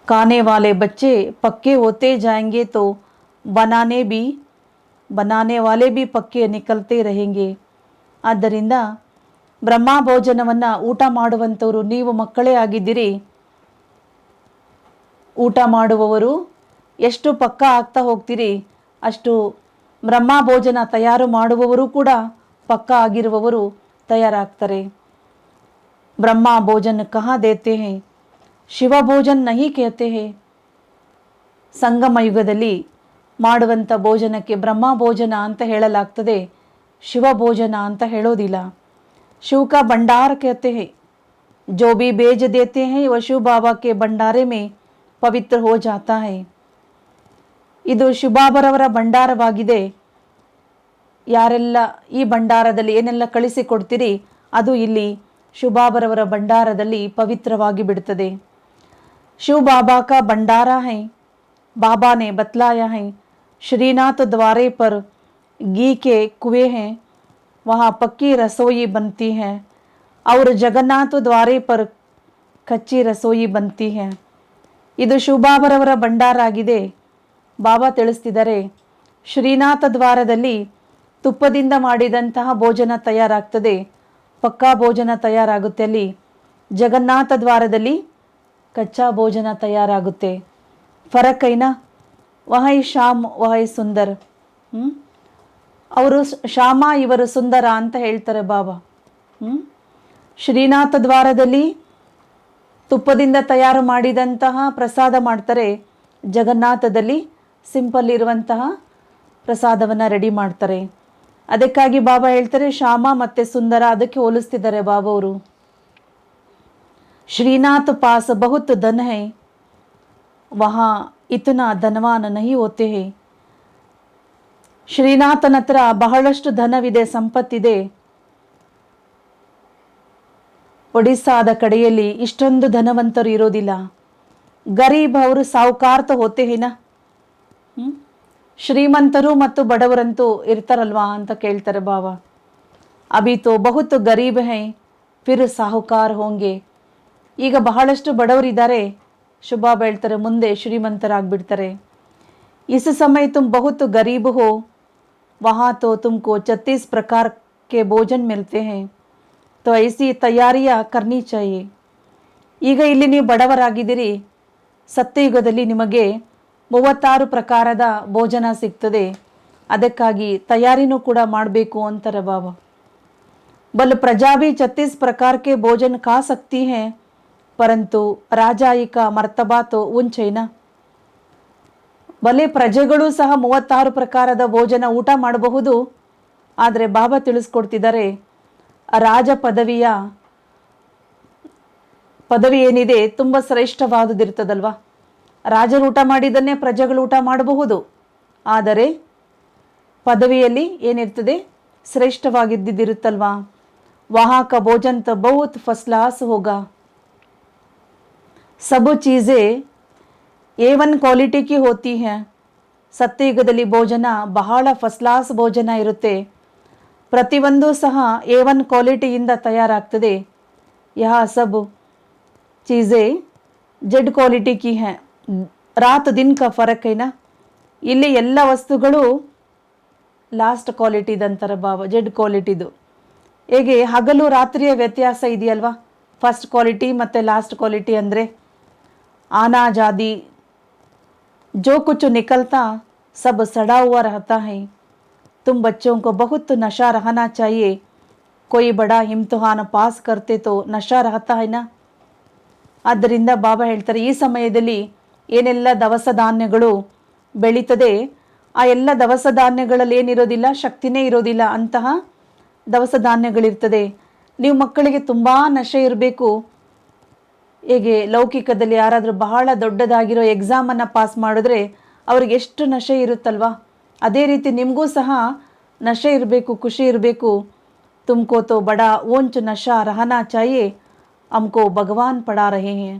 खाने वाले बच्चे पक्के होते जाएंगे तो बनाने वाले भी पक्के निकलते रहेंगे. ಆದ್ದರಿಂದ ಬ್ರಹ್ಮ ಭೋಜನವನ್ನು ಊಟ ಮಾಡುವಂಥವರು ನೀವು ಮಕ್ಕಳೇ ಆಗಿದ್ದೀರಿ. ಊಟ ಮಾಡುವವರು ಎಷ್ಟು ಪಕ್ಕ ಆಗ್ತಾ ಹೋಗ್ತೀರಿ ಅಷ್ಟು ಬ್ರಹ್ಮ ಭೋಜನ ತಯಾರು ಮಾಡುವವರು ಕೂಡ ಪಕ್ಕಾ ಆಗಿರುವವರು ತಯಾರಾಗ್ತಾರೆ. ಬ್ರಹ್ಮ ಭೋಜನ ಕಹಾ ದೇತೆ ಹೇ, ಶಿವ ಭೋಜನ್ ನಹಿ ಕೇತೆ ಹೇ. ಸಂಗಮ ಯುಗದಲ್ಲಿ ಮಾಡುವಂಥ ಭೋಜನಕ್ಕೆ ಬ್ರಹ್ಮ ಭೋಜನ ಅಂತ ಹೇಳಲಾಗ್ತದೆ, ಶಿವ ಭೋಜನ ಅಂತ ಹೇಳೋದಿಲ್ಲ. शिव का भंडार कहते हैं, जो भी बेच देते हैं वह शिव बाबा के भंडारे में पवित्र हो जाता है. ಇದು ಶಿವಬಾಬರವರ ಭಂಡಾರವಾಗಿದೆ. ಯಾರೆಲ್ಲ ಈ ಭಂಡಾರದಲ್ಲಿ ಏನೆಲ್ಲ ಕಳಿಸಿಕೊಡ್ತೀರಿ ಅದು ಇಲ್ಲಿ ಶಿವಬಾಬರವರ ಭಂಡಾರದಲ್ಲಿ ಪವಿತ್ರವಾಗಿ ಬಿಡುತ್ತದೆ. शिव बाबा का भंडारा है. बाबा ने बतलाया है, श्रीनाथ द्वारे पर घी के कुएं हैं, वहाँ पक्की रसोई बनती है और जगन्नाथ द्वारे पर कच्ची रसोई बनती है. ಇದು ಶಿವಬಾಬರವರ ಭಂಡಾರ ಆಗಿದೆ. ಬಾಬಾ ತಿಳಿಸ್ತಿದ್ದಾರೆ, ಶ್ರೀನಾಥ ದ್ವಾರದಲ್ಲಿ ತುಪ್ಪದಿಂದ ಮಾಡಿದಂತಹ ಭೋಜನ ತಯಾರಾಗ್ತದೆ, ಪಕ್ಕಾ ಭೋಜನ ತಯಾರಾಗುತ್ತೆ. ಅಲ್ಲಿ ಜಗನ್ನಾಥ ದ್ವಾರದಲ್ಲಿ ಕಚ್ಚಾ ಭೋಜನ ತಯಾರಾಗುತ್ತೆ. ಫರಕ್ ಐನಾ, ವಹೈ ಶ್ಯಾಮ್ ವಹೈ ಸುಂದರ್. ಅವರು ಶ್ಯಾಮ, ಇವರು ಸುಂದರ ಅಂತ ಹೇಳ್ತಾರೆ ಬಾಬಾ. ಶ್ರೀನಾಥ ದ್ವಾರದಲ್ಲಿ ತುಪ್ಪದಿಂದ ತಯಾರು ಮಾಡಿದಂತಹ ಪ್ರಸಾದ ಮಾಡ್ತಾರೆ, ಜಗನ್ನಾಥದಲ್ಲಿ ಸಿಂಪಲ್ ಇರುವಂತಹ ಪ್ರಸಾದವನ್ನು ರೆಡಿ ಮಾಡ್ತಾರೆ. ಅದಕ್ಕಾಗಿ ಬಾಬಾ ಹೇಳ್ತಾರೆ ಶ್ಯಾಮ ಮತ್ತು ಸುಂದರ, ಅದಕ್ಕೆ ಹೋಲಿಸ್ತಿದ್ದಾರೆ ಬಾಬಾ ಅವರು. श्रीनाथ पास बहुत धन है, वहाँ इतना धनवान नहीं होते हैं. ಶ್ರೀನಾಥನ ಹತ್ರ ಬಹಳಷ್ಟು ಧನವಿದೆ, ಸಂಪತ್ತಿದೆ. ಒಡಿಸ್ಸಾದ ಕಡೆಯಲ್ಲಿ ಇಷ್ಟೊಂದು ಧನವಂತರು ಇರೋದಿಲ್ಲ. ಗರೀಬ್ ಅವರು ಸಾಹುಕಾರ್ತ ಹೋತೆ ಹೇನ. ಶ್ರೀಮಂತರು ಮತ್ತು ಬಡವರಂತೂ ಇರ್ತಾರಲ್ವಾ ಅಂತ ಕೇಳ್ತಾರೆ ಬಾಬಾ. ಅಭಿ ತೋ ಬಹುತ್ ಗರೀಬ್ ಹೈ, ಫಿರ್ ಸಾಹುಕಾರ್ ಹೋಂಗೆ. ಈಗ ಬಹಳಷ್ಟು ಬಡವರಿದ್ದಾರೆ, ಶುಭಾಬ್ ಹೇಳ್ತಾರೆ ಮುಂದೆ ಶ್ರೀಮಂತರಾಗ್ಬಿಡ್ತಾರೆ. ಇಸ್ ಸಮಯ ತುಮ್ ಬಹುತ್ ಗರೀಬ್ ಹೋ, वहाँ तो तुमको 36 प्रकार के भोजन मिलते हैं, तो ऐसी तैयारियाँ करनी चाहिए. ಈಗ ಇಲ್ಲಿ ನೀವು ಬಡವರಾಗಿದ್ದೀರಿ, ಸತ್ಯಯುಗದಲ್ಲಿ ನಿಮಗೆ 36 ಪ್ರಕಾರದ ಭೋಜನ ಸಿಗ್ತದೆ, ಅದಕ್ಕಾಗಿ ತಯಾರಿನೂ ಕೂಡ ಮಾಡಬೇಕು ಅಂತಾರೆ ಬಾಬಾ. बल प्रजा भी 36 प्रकार के भोजन खा सकती है, परंतु राजाई का मर्तबा तो ऊंच है ना. ಬಲೆ ಪ್ರಜೆಗಳು ಸಹ 36 ಪ್ರಕಾರದ ಭೋಜನ ಊಟ ಮಾಡಬಹುದು, ಆದರೆ ಬಾಬಾ ತಿಳಿಸ್ಕೊಡ್ತಿದ್ದಾರೆ ರಾಜ ಪದವಿ ಏನಿದೆ ತುಂಬ ಶ್ರೇಷ್ಠವಾದುದಿರ್ತದಲ್ವ. ರಾಜರು ಊಟ ಮಾಡಿದ್ದನ್ನೇ ಪ್ರಜೆಗಳು ಊಟ ಮಾಡಬಹುದು, ಆದರೆ ಪದವಿಯಲ್ಲಿ ಏನಿರ್ತದೆ ಶ್ರೇಷ್ಠವಾಗಿದ್ದಿರುತ್ತಲ್ವಾ. वहाँ का भोजन तो बहुत फर्स्ट क्लास होगा. सब चीज़ें A1 ಕ್ವಾಲಿಟಿ ಕಿ ಹೋತಿ ಹೈ. ಸತ್ಯಯುಗದಲ್ಲಿ ಭೋಜನ ಬಹಳ ಫಸ್ಟ್ ಕ್ಲಾಸ್ ಭೋಜನ ಇರುತ್ತೆ, ಪ್ರತಿಯೊಂದು ಸಹ A1 ಕ್ವಾಲಿಟಿಯಿಂದ ತಯಾರಾಗ್ತದೆ. ಯಹ ಸಬ್ ಚೀज़े Z ಕ್ವಾಲಿಟಿ ಕಿ ಹೈ. ರಾತ್ ದಿನ ಕಾ ಫರಕ್ ಐನಾ. ಇಲ್ಲಿ ಎಲ್ಲ ವಸ್ತುಗಳು ಲಾಸ್ಟ್ ಕ್ವಾಲಿಟಿದಂತಾರೆ ಬಾಬಾ, Z ಕ್ವಾಲಿಟಿದು. ಹೇಗೆ ಹಗಲು ರಾತ್ರಿಯ ವ್ಯತ್ಯಾಸ ಇದೆಯಲ್ವಾ, ಫಸ್ಟ್ ಕ್ವಾಲಿಟಿ ಮತ್ತು ಲಾಸ್ಟ್ ಕ್ವಾಲಿಟಿ ಅಂದರೆ. ಅನಾಜಾದಿ जो कुछ निकलता सब सड़ा हुआ रहता है. तुम बच्चों को बहुत नशा रहना चाहिए. कोई बड़ा इम्तिहान पास करते तो नशा रहता है ना. ಆದ್ದರಿಂದ ಬಾಬಾ ಹೇಳ್ತಾರೆ ಈ ಸಮಯದಲ್ಲಿ ಏನೆಲ್ಲ ದವಸ ಧಾನ್ಯಗಳು ಬೆಳೀತದೆ, ಆ ಎಲ್ಲ ದವಸ ಧಾನ್ಯಗಳಲ್ಲಿ ಏನಿರೋದಿಲ್ಲ, ಶಕ್ತಿನೇ ಇರೋದಿಲ್ಲ, ಅಂತಹ ದವಸ ಧಾನ್ಯಗಳಿರ್ತದೆ. ನೀವು ಮಕ್ಕಳಿಗೆ ತುಂಬ ನಶೆ ಇರಬೇಕು. ಹೇಗೆ ಲೌಕಿಕದಲ್ಲಿ ಯಾರಾದರೂ ಬಹಳ ದೊಡ್ಡದಾಗಿರೋ ಎಕ್ಸಾಮನ್ನು ಪಾಸ್ ಮಾಡಿದ್ರೆ ಅವ್ರಿಗೆ ಎಷ್ಟು ನಶೆ ಇರುತ್ತಲ್ವ, ಅದೇ ರೀತಿ ನಿಮಗೂ ಸಹ ನಶೆ ಇರಬೇಕು, ಖುಷಿ ಇರಬೇಕು. ತುಮಕೋ ತೋ ಬಡಾ ಓಂಚ್ ನಶಾ ರಹನಾ ಚಾಹಿಯೆ, ಹಮ್ಕೋ ಭಗವಾನ್ ಪಡಾ ರಹೇ ಹೇ.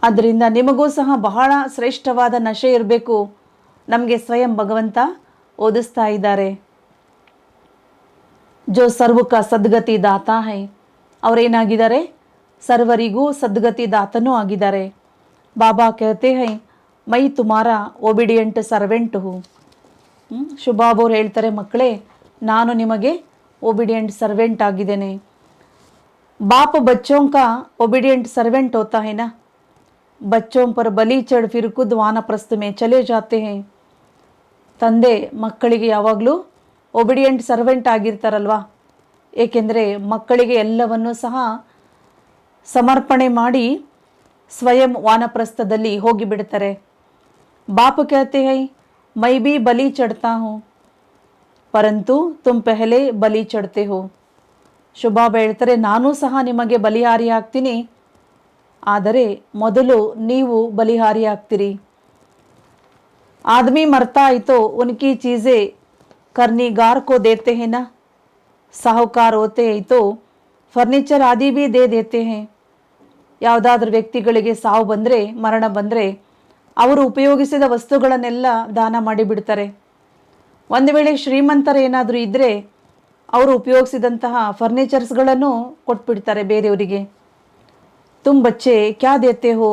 ಆದ್ದರಿಂದ ನಿಮಗೂ ಸಹ ಬಹಳ ಶ್ರೇಷ್ಠವಾದ ನಶೆ ಇರಬೇಕು, ನಮಗೆ ಸ್ವಯಂ ಭಗವಂತ ಓದಿಸ್ತಾ ಇದ್ದಾರೆ. ಜೋ ಸರ್ವಕ ಸದ್ಗತಿ ದಾತಾ ಹೈ, ಅವರೇನಾಗಿದ್ದಾರೆ, ಸರ್ವರಿಗೂ ಸದ್ಗತಿ ದಾತನೂ ಆಗಿದ್ದಾರೆ. ಬಾಬಾ कहते हैं मैं तुम्हारा ओबीडियंट सर्वेंट हूँ. ಶುಭಾಬ್ ಅವ್ರು ಹೇಳ್ತಾರೆ ಮಕ್ಕಳೇ, ನಾನು ನಿಮಗೆ ओबीडियंट सर्वेंट ಆಗಿದ್ದೇನೆ. बाप बच्चों का ओबीडियंट सर्वेंट होता है ना. बच्चों पर बलि चढ़ फिर खुद वानप्रस्थ में चले जाते हैं. ತಂದೆ ಮಕ್ಕಳಿಗೆ ಯಾವಾಗಲೂ ಒಬಿಡಿಯೆಂಟ್ ಸರ್ವೆಂಟ್ ಆಗಿರ್ತಾರಲ್ವ. ಏಕೆಂದರೆ ಮಕ್ಕಳಿಗೆ ಎಲ್ಲವನ್ನೂ ಸಹ ಸಮರ್ಪಣೆ ಮಾಡಿ ಸ್ವಯಂ ವಾನಪ್ರಸ್ಥದಲ್ಲಿ ಹೋಗಿಬಿಡ್ತಾರೆ. ಬಾಪ್ कहते हैं मैं भी बलि चढ़ता हूँ परंतु तुम पहले बलि चढ़ते हो. ಶುಭಾಬ ಹೇಳ್ತಾರೆ, ನಾನೂ ಸಹ ನಿಮಗೆ ಬಲಿಹಾರಿ ಆಗ್ತೀನಿ, ಆದರೆ ಮೊದಲು ನೀವು ಬಲಿಹಾರಿ ಆಗ್ತೀರಿ. आदमी मरता है तो उनकी चीज़ें करनीगार को देते हैं ना. साहूकार होते हैं तो फर्नीचर आदि भी दे देते हैं. ಯಾವುದಾದ್ರೂ ವ್ಯಕ್ತಿಗಳಿಗೆ ಸಾವು ಬಂದರೆ, ಮರಣ ಬಂದರೆ ಅವರು ಉಪಯೋಗಿಸಿದ ವಸ್ತುಗಳನ್ನೆಲ್ಲ ದಾನ ಮಾಡಿಬಿಡ್ತಾರೆ. ಒಂದು ವೇಳೆ ಶ್ರೀಮಂತರ ಏನಾದರೂ ಇದ್ದರೆ ಅವರು ಉಪಯೋಗಿಸಿದಂತಹ ಫರ್ನಿಚರ್ಸ್ಗಳನ್ನು ಕೊಟ್ಬಿಡ್ತಾರೆ ಬೇರೆಯವರಿಗೆ. ತುಮ್ ಬಚ್ಚೆ ಕ್ಯಾ ದೇತೆ ಹೋ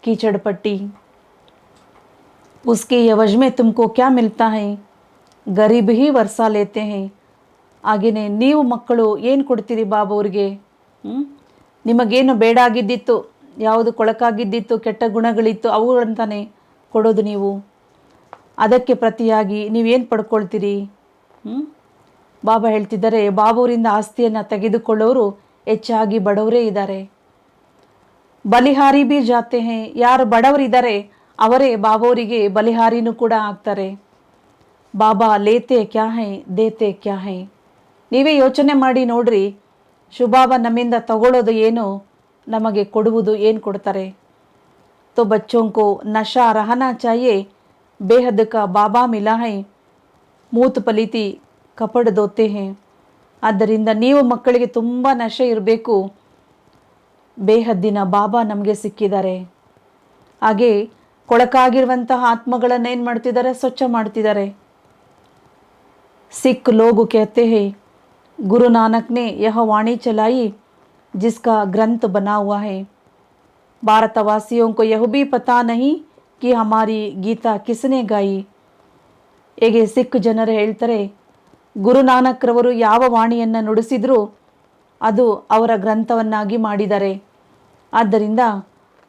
कीचड़ पट्टी उसके एवज में तुमको क्या मिलता है गरीब ही वर्षा लेते हैं. ಹಾಗೆಯೇ ನೀವು ಮಕ್ಕಳು ಏನು ಕೊಡ್ತೀರಿ ಬಾಬವ್ರಿಗೆ? ನಿಮಗೇನು ಬೇಡ ಆಗಿದ್ದಿತ್ತು, ಯಾವುದು ಕೊಳಕಾಗಿದ್ದಿತ್ತು, ಕೆಟ್ಟ ಗುಣಗಳಿತ್ತು, ಅವುಗಳಂತಾನೆ ಕೊಡೋದು ನೀವು. ಅದಕ್ಕೆ ಪ್ರತಿಯಾಗಿ ನೀವೇನು ಪಡ್ಕೊಳ್ತೀರಿ? ಬಾಬಾ ಹೇಳ್ತಿದ್ದಾರೆ, ಬಾಬವರಿಂದ ಆಸ್ತಿಯನ್ನು ತೆಗೆದುಕೊಳ್ಳೋರು ಹೆಚ್ಚಾಗಿ ಬಡವರೇ ಇದ್ದಾರೆ. ಬಲಿಹಾರಿ ಬಿ ಜಾತೆ ಹೇ, ಯಾರು ಬಡವರಿದ್ದಾರೆ ಅವರೇ ಬಾಬವರಿಗೆ ಬಲಿಹಾರಿನೂ ಕೂಡ ಆಗ್ತಾರೆ. ಬಾಬಾ ಲೇತೆ ಕ್ಯಾ ಹೈ ದೇತೆ ಕ್ಯಾ ಹೈ. ನೀವೇ ಯೋಚನೆ ಮಾಡಿ ನೋಡ್ರಿ, ಶುಭಾಬ ನಮ್ಮಿಂದ ತಗೊಳ್ಳೋದು ಏನು, ನಮಗೆ ಕೊಡುವುದು ಏನು ಕೊಡ್ತಾರೆ. तो बच्चों को नशा रहना चाहिए, बेहद का बाबा मिला है, ಮೂತ್ ಪಲಿತಿ ಕಪಡ್ ದೋತೆ ಹೇ. ಆದ್ದರಿಂದ ನೀವು ಮಕ್ಕಳಿಗೆ ತುಂಬ ನಶೆ ಇರಬೇಕು, ಬೇಹದ್ದಿನ ಬಾಬಾ ನಮಗೆ ಸಿಕ್ಕಿದ್ದಾರೆ. ಹಾಗೆ ಕೊಳಕಾಗಿರುವಂತಹ ಆತ್ಮಗಳನ್ನು ಏನು ಮಾಡ್ತಿದ್ದಾರೆ, ಸ್ವಚ್ಛ ಮಾಡ್ತಿದ್ದಾರೆ. ಸಿಖ್ ಲೋಗ್ कहते हैं गुरु नानक ने यह वाणी चलाई जिसका ग्रंथ बना हुआ है. भारतवासियों को यह भी पता नहीं कि हमारी गीता किसने गाई. ಹೇಗೆ ಸಿಖ್ ಜನರು ಹೇಳ್ತಾರೆ, ಗುರುನಾನಕ್ ರವರು ಯಾವ ವಾಣಿಯನ್ನು ನುಡಿಸಿದ್ರು ಅದು ಅವರ ಗ್ರಂಥವನ್ನಾಗಿ ಮಾಡಿದ್ದಾರೆ. ಆದ್ದರಿಂದ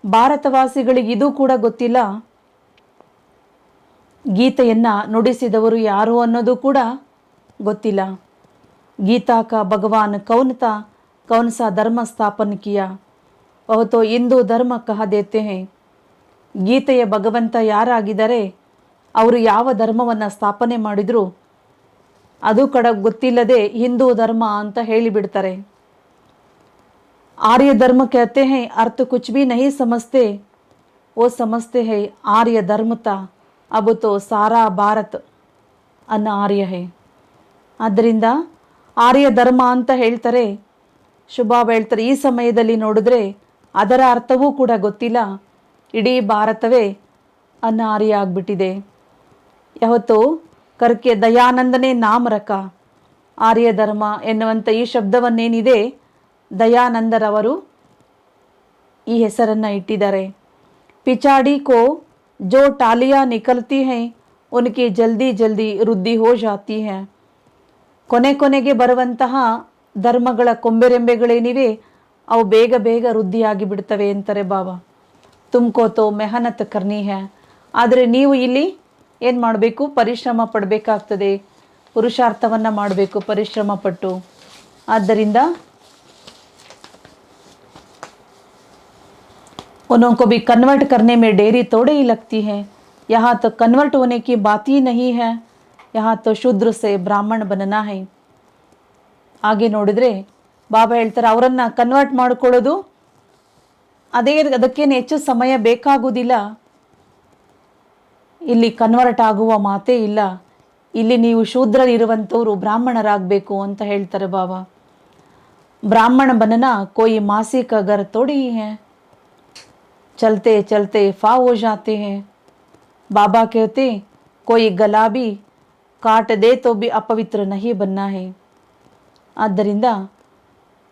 ಭಾರತವಾಸಿಗಳಿಗೆ ಇದು ಕೂಡ ಗೊತ್ತಿಲ್ಲ, ಗೀತೆಯನ್ನು ನುಡಿಸಿದವರು ಯಾರು ಅನ್ನೋದು ಕೂಡ ಗೊತ್ತಿಲ್ಲ. गीता का भगवान कौन था, कौन सा धर्म स्थापन किया, वह तो हिंदू धर्म कह देते हैं. ಗೀತೆಯ ಭಗವಂತ ಯಾರಾಗಿದ್ದಾರೆ, ಅವರು ಯಾವ ಧರ್ಮವನ್ನು ಸ್ಥಾಪನೆ ಮಾಡಿದ್ರು ಅದು ಕಡ ಗೊತ್ತಿಲ್ಲದೆ ಹಿಂದೂ ಧರ್ಮ ಅಂತ ಹೇಳಿಬಿಡ್ತಾರೆ. आर्य धर्म कहते हैं अर्थ कुछ भी नहीं समझते, वो समझते हैं आर्य धर्म था, अब तो सारा भारत अनार्य है. ಆದ್ದರಿಂದ ಆರ್ಯ ಧರ್ಮ ಅಂತ ಹೇಳ್ತಾರೆ. ಶುಭಾಬ ಹೇಳ್ತಾರೆ, ಈ ಸಮಯದಲ್ಲಿ ನೋಡಿದ್ರೆ ಅದರ ಅರ್ಥವೂ ಕೂಡ ಗೊತ್ತಿಲ್ಲ, ಇಡೀ ಭಾರತವೇ ಅನಾರ್ಯ ಆಗಿಬಿಟ್ಟಿದೆ. ಯಾವತ್ತೋ ಕರ್ಕೆ ದಯಾನಂದನೇ ನಾಮ ರಕ, ಆರ್ಯ ಧರ್ಮ ಎನ್ನುವಂಥ ಈ ಶಬ್ದವನ್ನೇನಿದೆ ದಯಾನಂದರವರು ಈ ಹೆಸರನ್ನು ಇಟ್ಟಿದ್ದಾರೆ. ಪಿಚಾಡಿ ಕೋ ಜೋ ಟಾಲಿಯಾ ನಿಕಲ್ತಿ ಹೈ ಉನ್ಕಿ ಜಲ್ದಿ ಜಲ್ದಿ ವೃದ್ಧಿ ಹೋ ಜಾತಿ ಹೈ. ಕೊನೆಗೆ ಬರುವಂತಹ ಧರ್ಮಗಳ ಕೊಂಬೆರೆಂಬೆಗಳೇನಿವೆ ಅವು ಬೇಗ ಬೇಗ ವೃದ್ಧಿಯಾಗಿ ಬಿಡ್ತವೆ ಅಂತಾರೆ ಬಾಬಾ. ತುಮ್ಕೋತೋ ಮೆಹನತ್ ಕರ್ನಿ ಹೈ. ಆದರೆ ನೀವು ಇಲ್ಲಿ ಏನು ಮಾಡಬೇಕು, ಪರಿಶ್ರಮ ಪಡಬೇಕಾಗ್ತದೆ, ಪುರುಷಾರ್ಥವನ್ನು ಮಾಡಬೇಕು ಪರಿಶ್ರಮ ಪಟ್ಟು. ಆದ್ದರಿಂದ उनको भी कन्वर्ट करने में देरी थोड़ी ही लगती है. यहाँ तो कन्वर्ट होने की बात ही नहीं है, यहाँ तो ಶೂದ್ರ से ಬ್ರಾಹ್ಮಣ बनना है. ಹಾಗೆ ನೋಡಿದರೆ ಬಾಬಾ ಹೇಳ್ತಾರೆ, ಅವರನ್ನು ಕನ್ವರ್ಟ್ ಮಾಡ್ಕೊಳ್ಳೋದು ಅದಕ್ಕೇನು ಹೆಚ್ಚು ಸಮಯ ಬೇಕಾಗುವುದಿಲ್ಲ. ಇಲ್ಲಿ ಕನ್ವರ್ಟ್ ಆಗುವ ಮಾತೇ ಇಲ್ಲ, ಇಲ್ಲಿ ನೀವು ಶೂದ್ರರಿರುವಂಥವರು ಬ್ರಾಹ್ಮಣರಾಗಬೇಕು ಅಂತ ಹೇಳ್ತಾರೆ ಬಾಬಾ. ಬ್ರಾಹ್ಮಣ बनना कोई मासी का घर थोड़ी ही है, चलते चलते फा हो जाते हैं. बाबा कहते कोई गला भी काट दे तो भी अपवित्र नहीं बनना है. ಆದ್ದರಿಂದ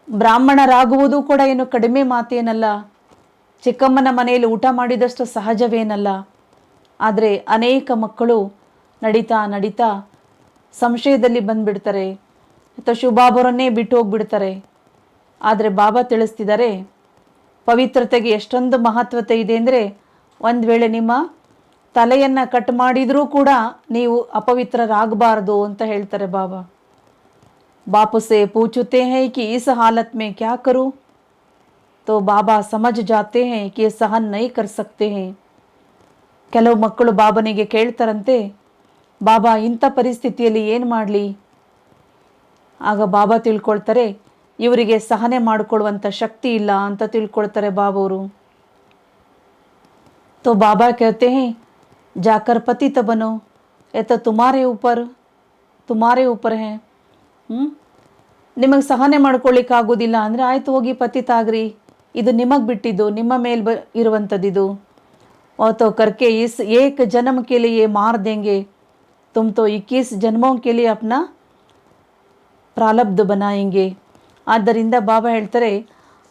ಬ್ರಾಹ್ಮಣರಾಗುವುದು ಕೂಡ ಏನು ಕಡಿಮೆ ಮಾತೇನಲ್ಲ, ಚಿಕ್ಕಮ್ಮನ ಮನೆಯಲ್ಲಿ ಊಟ ಮಾಡಿದಷ್ಟು ಸಹಜವೇನಲ್ಲ. ಆದರೆ ಅನೇಕ ಮಕ್ಕಳು ನಡೀತಾ ನಡೀತಾ ಸಂಶಯದಲ್ಲಿ ಬಂದುಬಿಡ್ತಾರೆ ಅಥವಾ ಶುಭಾಬರನ್ನೇ ಬಿಟ್ಟು ಹೋಗ್ಬಿಡ್ತಾರೆ. ಆದರೆ ಬಾಬಾ ತಿಳಿಸ್ತಿದ್ದಾರೆ, ಪವಿತ್ರತೆಗೆ ಎಷ್ಟೊಂದು ಮಹತ್ವತೆ ಇದೆ ಅಂದರೆ, ಒಂದು ವೇಳೆ ನಿಮ್ಮ ತಲೆಯನ್ನು ಕಟ್ ಮಾಡಿದರೂ ಕೂಡ ನೀವು ಅಪವಿತ್ರರಾಗಬಾರ್ದು ಅಂತ ಹೇಳ್ತಾರೆ ಬಾಬಾ. बाप से पूछते हैं कि इस हालत में क्या करूं, तो बाबा समझ जाते हैं कि सहन नहीं कर सकते हैं. ಕೆಲವು ಮಕ್ಕಳು ಬಾಬನಿಗೆ ಕೇಳ್ತಾರಂತೆ, ಬಾಬಾ ಇಂಥ ಪರಿಸ್ಥಿತಿಯಲ್ಲಿ ಏನು ಮಾಡಲಿ? ಆಗ ಬಾಬಾ ತಿಳ್ಕೊಳ್ತಾರೆ, ಇವರಿಗೆ ಸಹನೆ ಮಾಡಿಕೊಳ್ಳುವಂಥ ಶಕ್ತಿ ಇಲ್ಲ ಅಂತ ತಿಳ್ಕೊಳ್ತಾರೆ ಬಾಬವರು. तो बाबा कहते हैं जाकर पतित बनो, ये तो तुम्हारे ऊपर है. ನಿಮಗೆ ಸಹನೆ ಮಾಡ್ಕೊಳ್ಳಿಕ್ಕಾಗೋದಿಲ್ಲ ಅಂದರೆ ಆಯಿತು, ಹೋಗಿ ಪತಿತಾಗ್ರಿ, ಇದು ನಿಮಗೆ ಬಿಟ್ಟಿದ್ದು, ನಿಮ್ಮ ಮೇಲೆ ಇರುವಂಥದ್ದಿದು. तो करके इस एक जन्म के लिए मार देंगे, तुम तो 21 जन्मों के लिए अपना ಪ್ರಾರಬ್ಧ बनाएंगे. ಆದ್ದರಿಂದ ಬಾಬಾ ಹೇಳ್ತಾರೆ,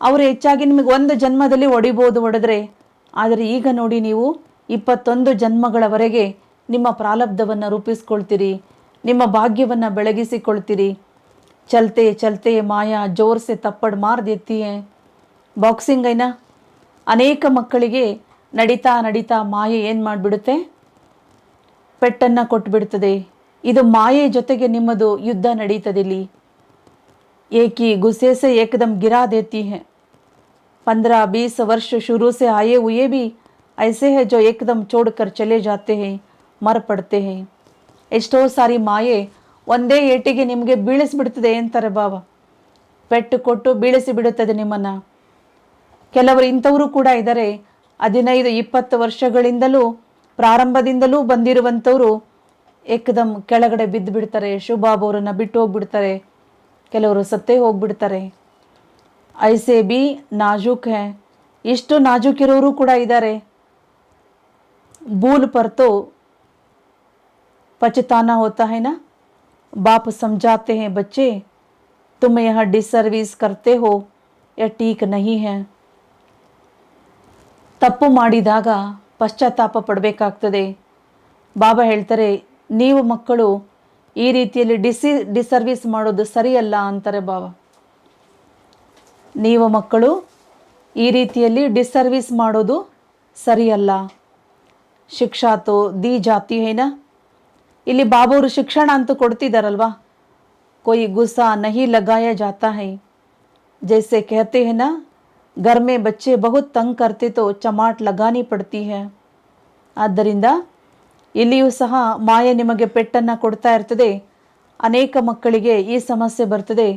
ಅವರು ಹೆಚ್ಚಾಗಿ ನಿಮಗೆ ಒಂದು ಜನ್ಮದಲ್ಲಿ ಹೊಡಿಬೋದು, ಆದರೆ ಈಗ ನೋಡಿ ನೀವು 21 ಜನ್ಮಗಳವರೆಗೆ ನಿಮ್ಮ ಪ್ರಾರಬ್ಧವನ್ನು ರೂಪಿಸ್ಕೊಳ್ತೀರಿ, ನಿಮ್ಮ ಭಾಗ್ಯವನ್ನು ಬೆಳಗಿಸಿಕೊಳ್ತೀರಿ. ಚಲ್ತೆ ಚಲ್ತೆ ಮಾಯಾ ಜೋರ್ ಸೆ ತಪ್ಪಡ್ ಮಾರ್ ದೇತಿ ಹೈ. ಬಾಕ್ಸಿಂಗ್ ಐನಾ, ಅನೇಕ ಮಕ್ಕಳಿಗೆ ನಡೀತಾ ನಡೀತಾ ಮಾಯೆ ಏನು ಮಾಡಿಬಿಡುತ್ತೆ, ಪೆಟ್ಟನ್ನು ಕೊಟ್ಬಿಡ್ತದೆ. ಇದು ಮಾಯೆ ಜೊತೆಗೆ ನಿಮ್ಮದು ಯುದ್ಧ ನಡೀತದಿಲ್ಲಿ. ಏಕಿ ಗುಸ್ಸೆ ಸೆ ಏಕದಮ್ ಗಿರಾ ದೇತಿ ಹೈ. 15-20 वर्ष शुरू से आए हुए भी ऐसे हैं जो एकदम छोड़कर चले जाते हैं, मर पड़ते हैं. ಎಷ್ಟೋ ಸಾರಿ ಮಾಯೆ ಒಂದೇ ಏಟಿಗೆ ನಿಮಗೆ ಬೀಳಿಸಿಬಿಡ್ತದೆ ಅಂತಾರೆ ಬಾಬಾ. ಪೆಟ್ಟು ಕೊಟ್ಟು ಬೀಳಿಸಿ ಬಿಡುತ್ತದೆ ನಿಮ್ಮನ್ನು. ಕೆಲವರು ಇಂಥವರು ಕೂಡ ಇದ್ದಾರೆ, 15-20 ವರ್ಷಗಳಿಂದಲೂ ಪ್ರಾರಂಭದಿಂದಲೂ ಬಂದಿರುವಂಥವರು ಏಕದಮ್ ಕೆಳಗಡೆ ಬಿದ್ದು ಬಿಡ್ತಾರೆ, ಶಿವಬಾಬಾ ಅವರನ್ನು ಬಿಟ್ಟು ಹೋಗ್ಬಿಡ್ತಾರೆ, ಕೆಲವರು ಸತ್ತೇ ಹೋಗ್ಬಿಡ್ತಾರೆ. ಐಸೆ ಬಿ ನಾಜೂಕ್ ಹೈ, ಇಷ್ಟು ನಾಜೂಕಿರೋರು ಕೂಡ ಇದ್ದಾರೆ. ಭೂಲ್ ಪರ್ ತೋ पछताना होता है ना. बाप समझाते हैं, बच्चे तुम यहाँ डिसर्विस करते हो, यह ठीक नहीं है. ತಪ್ಪು ಮಾಡಿದಾಗ ಪಶ್ಚಾತ್ತಾಪ ಪಡಬೇಕಾಗ್ತದೆ. ಬಾಬಾ ಹೇಳ್ತಾರೆ, ನೀವು ಮಕ್ಕಳು ಈ ರೀತಿಯಲ್ಲಿ ಡಿಸರ್ವಿಸ್ ಮಾಡೋದು ಸರಿಯಲ್ಲ ಅಂತಾರೆ ಬಾಬಾ. ನೀವು ಮಕ್ಕಳು ಈ ರೀತಿಯಲ್ಲಿ ಡಿಸರ್ವಿಸ್ ಮಾಡೋದು ಸರಿಯಲ್ಲ. ಶಿಕ್ಷಾ ತೋ ದಿ ಜಾತಿ ಹೇನಾ. ಇಲ್ಲಿ ಬಾಬಾವರು ಶಿಕ್ಷಣ ಅಂತೂ ಕೊಡ್ತಿದ್ದಾರಲ್ವಾ. कोई गुस्सा नहीं लगाया जाता है, जैसे कहते हैं ना, घर में बच्चे बहुत तंग करते तो चमाट लगानी पड़ती है. ಆದ್ದರಿಂದ ಇಲ್ಲಿಯೂ ಸಹ ಮಾಯೆ ನಿಮಗೆ ಪೆಟ್ಟನ್ನು ಕೊಡ್ತಾ ಇರ್ತದೆ. ಅನೇಕ ಮಕ್ಕಳಿಗೆ ಈ ಸಮಸ್ಯೆ ಬರ್ತದೆ.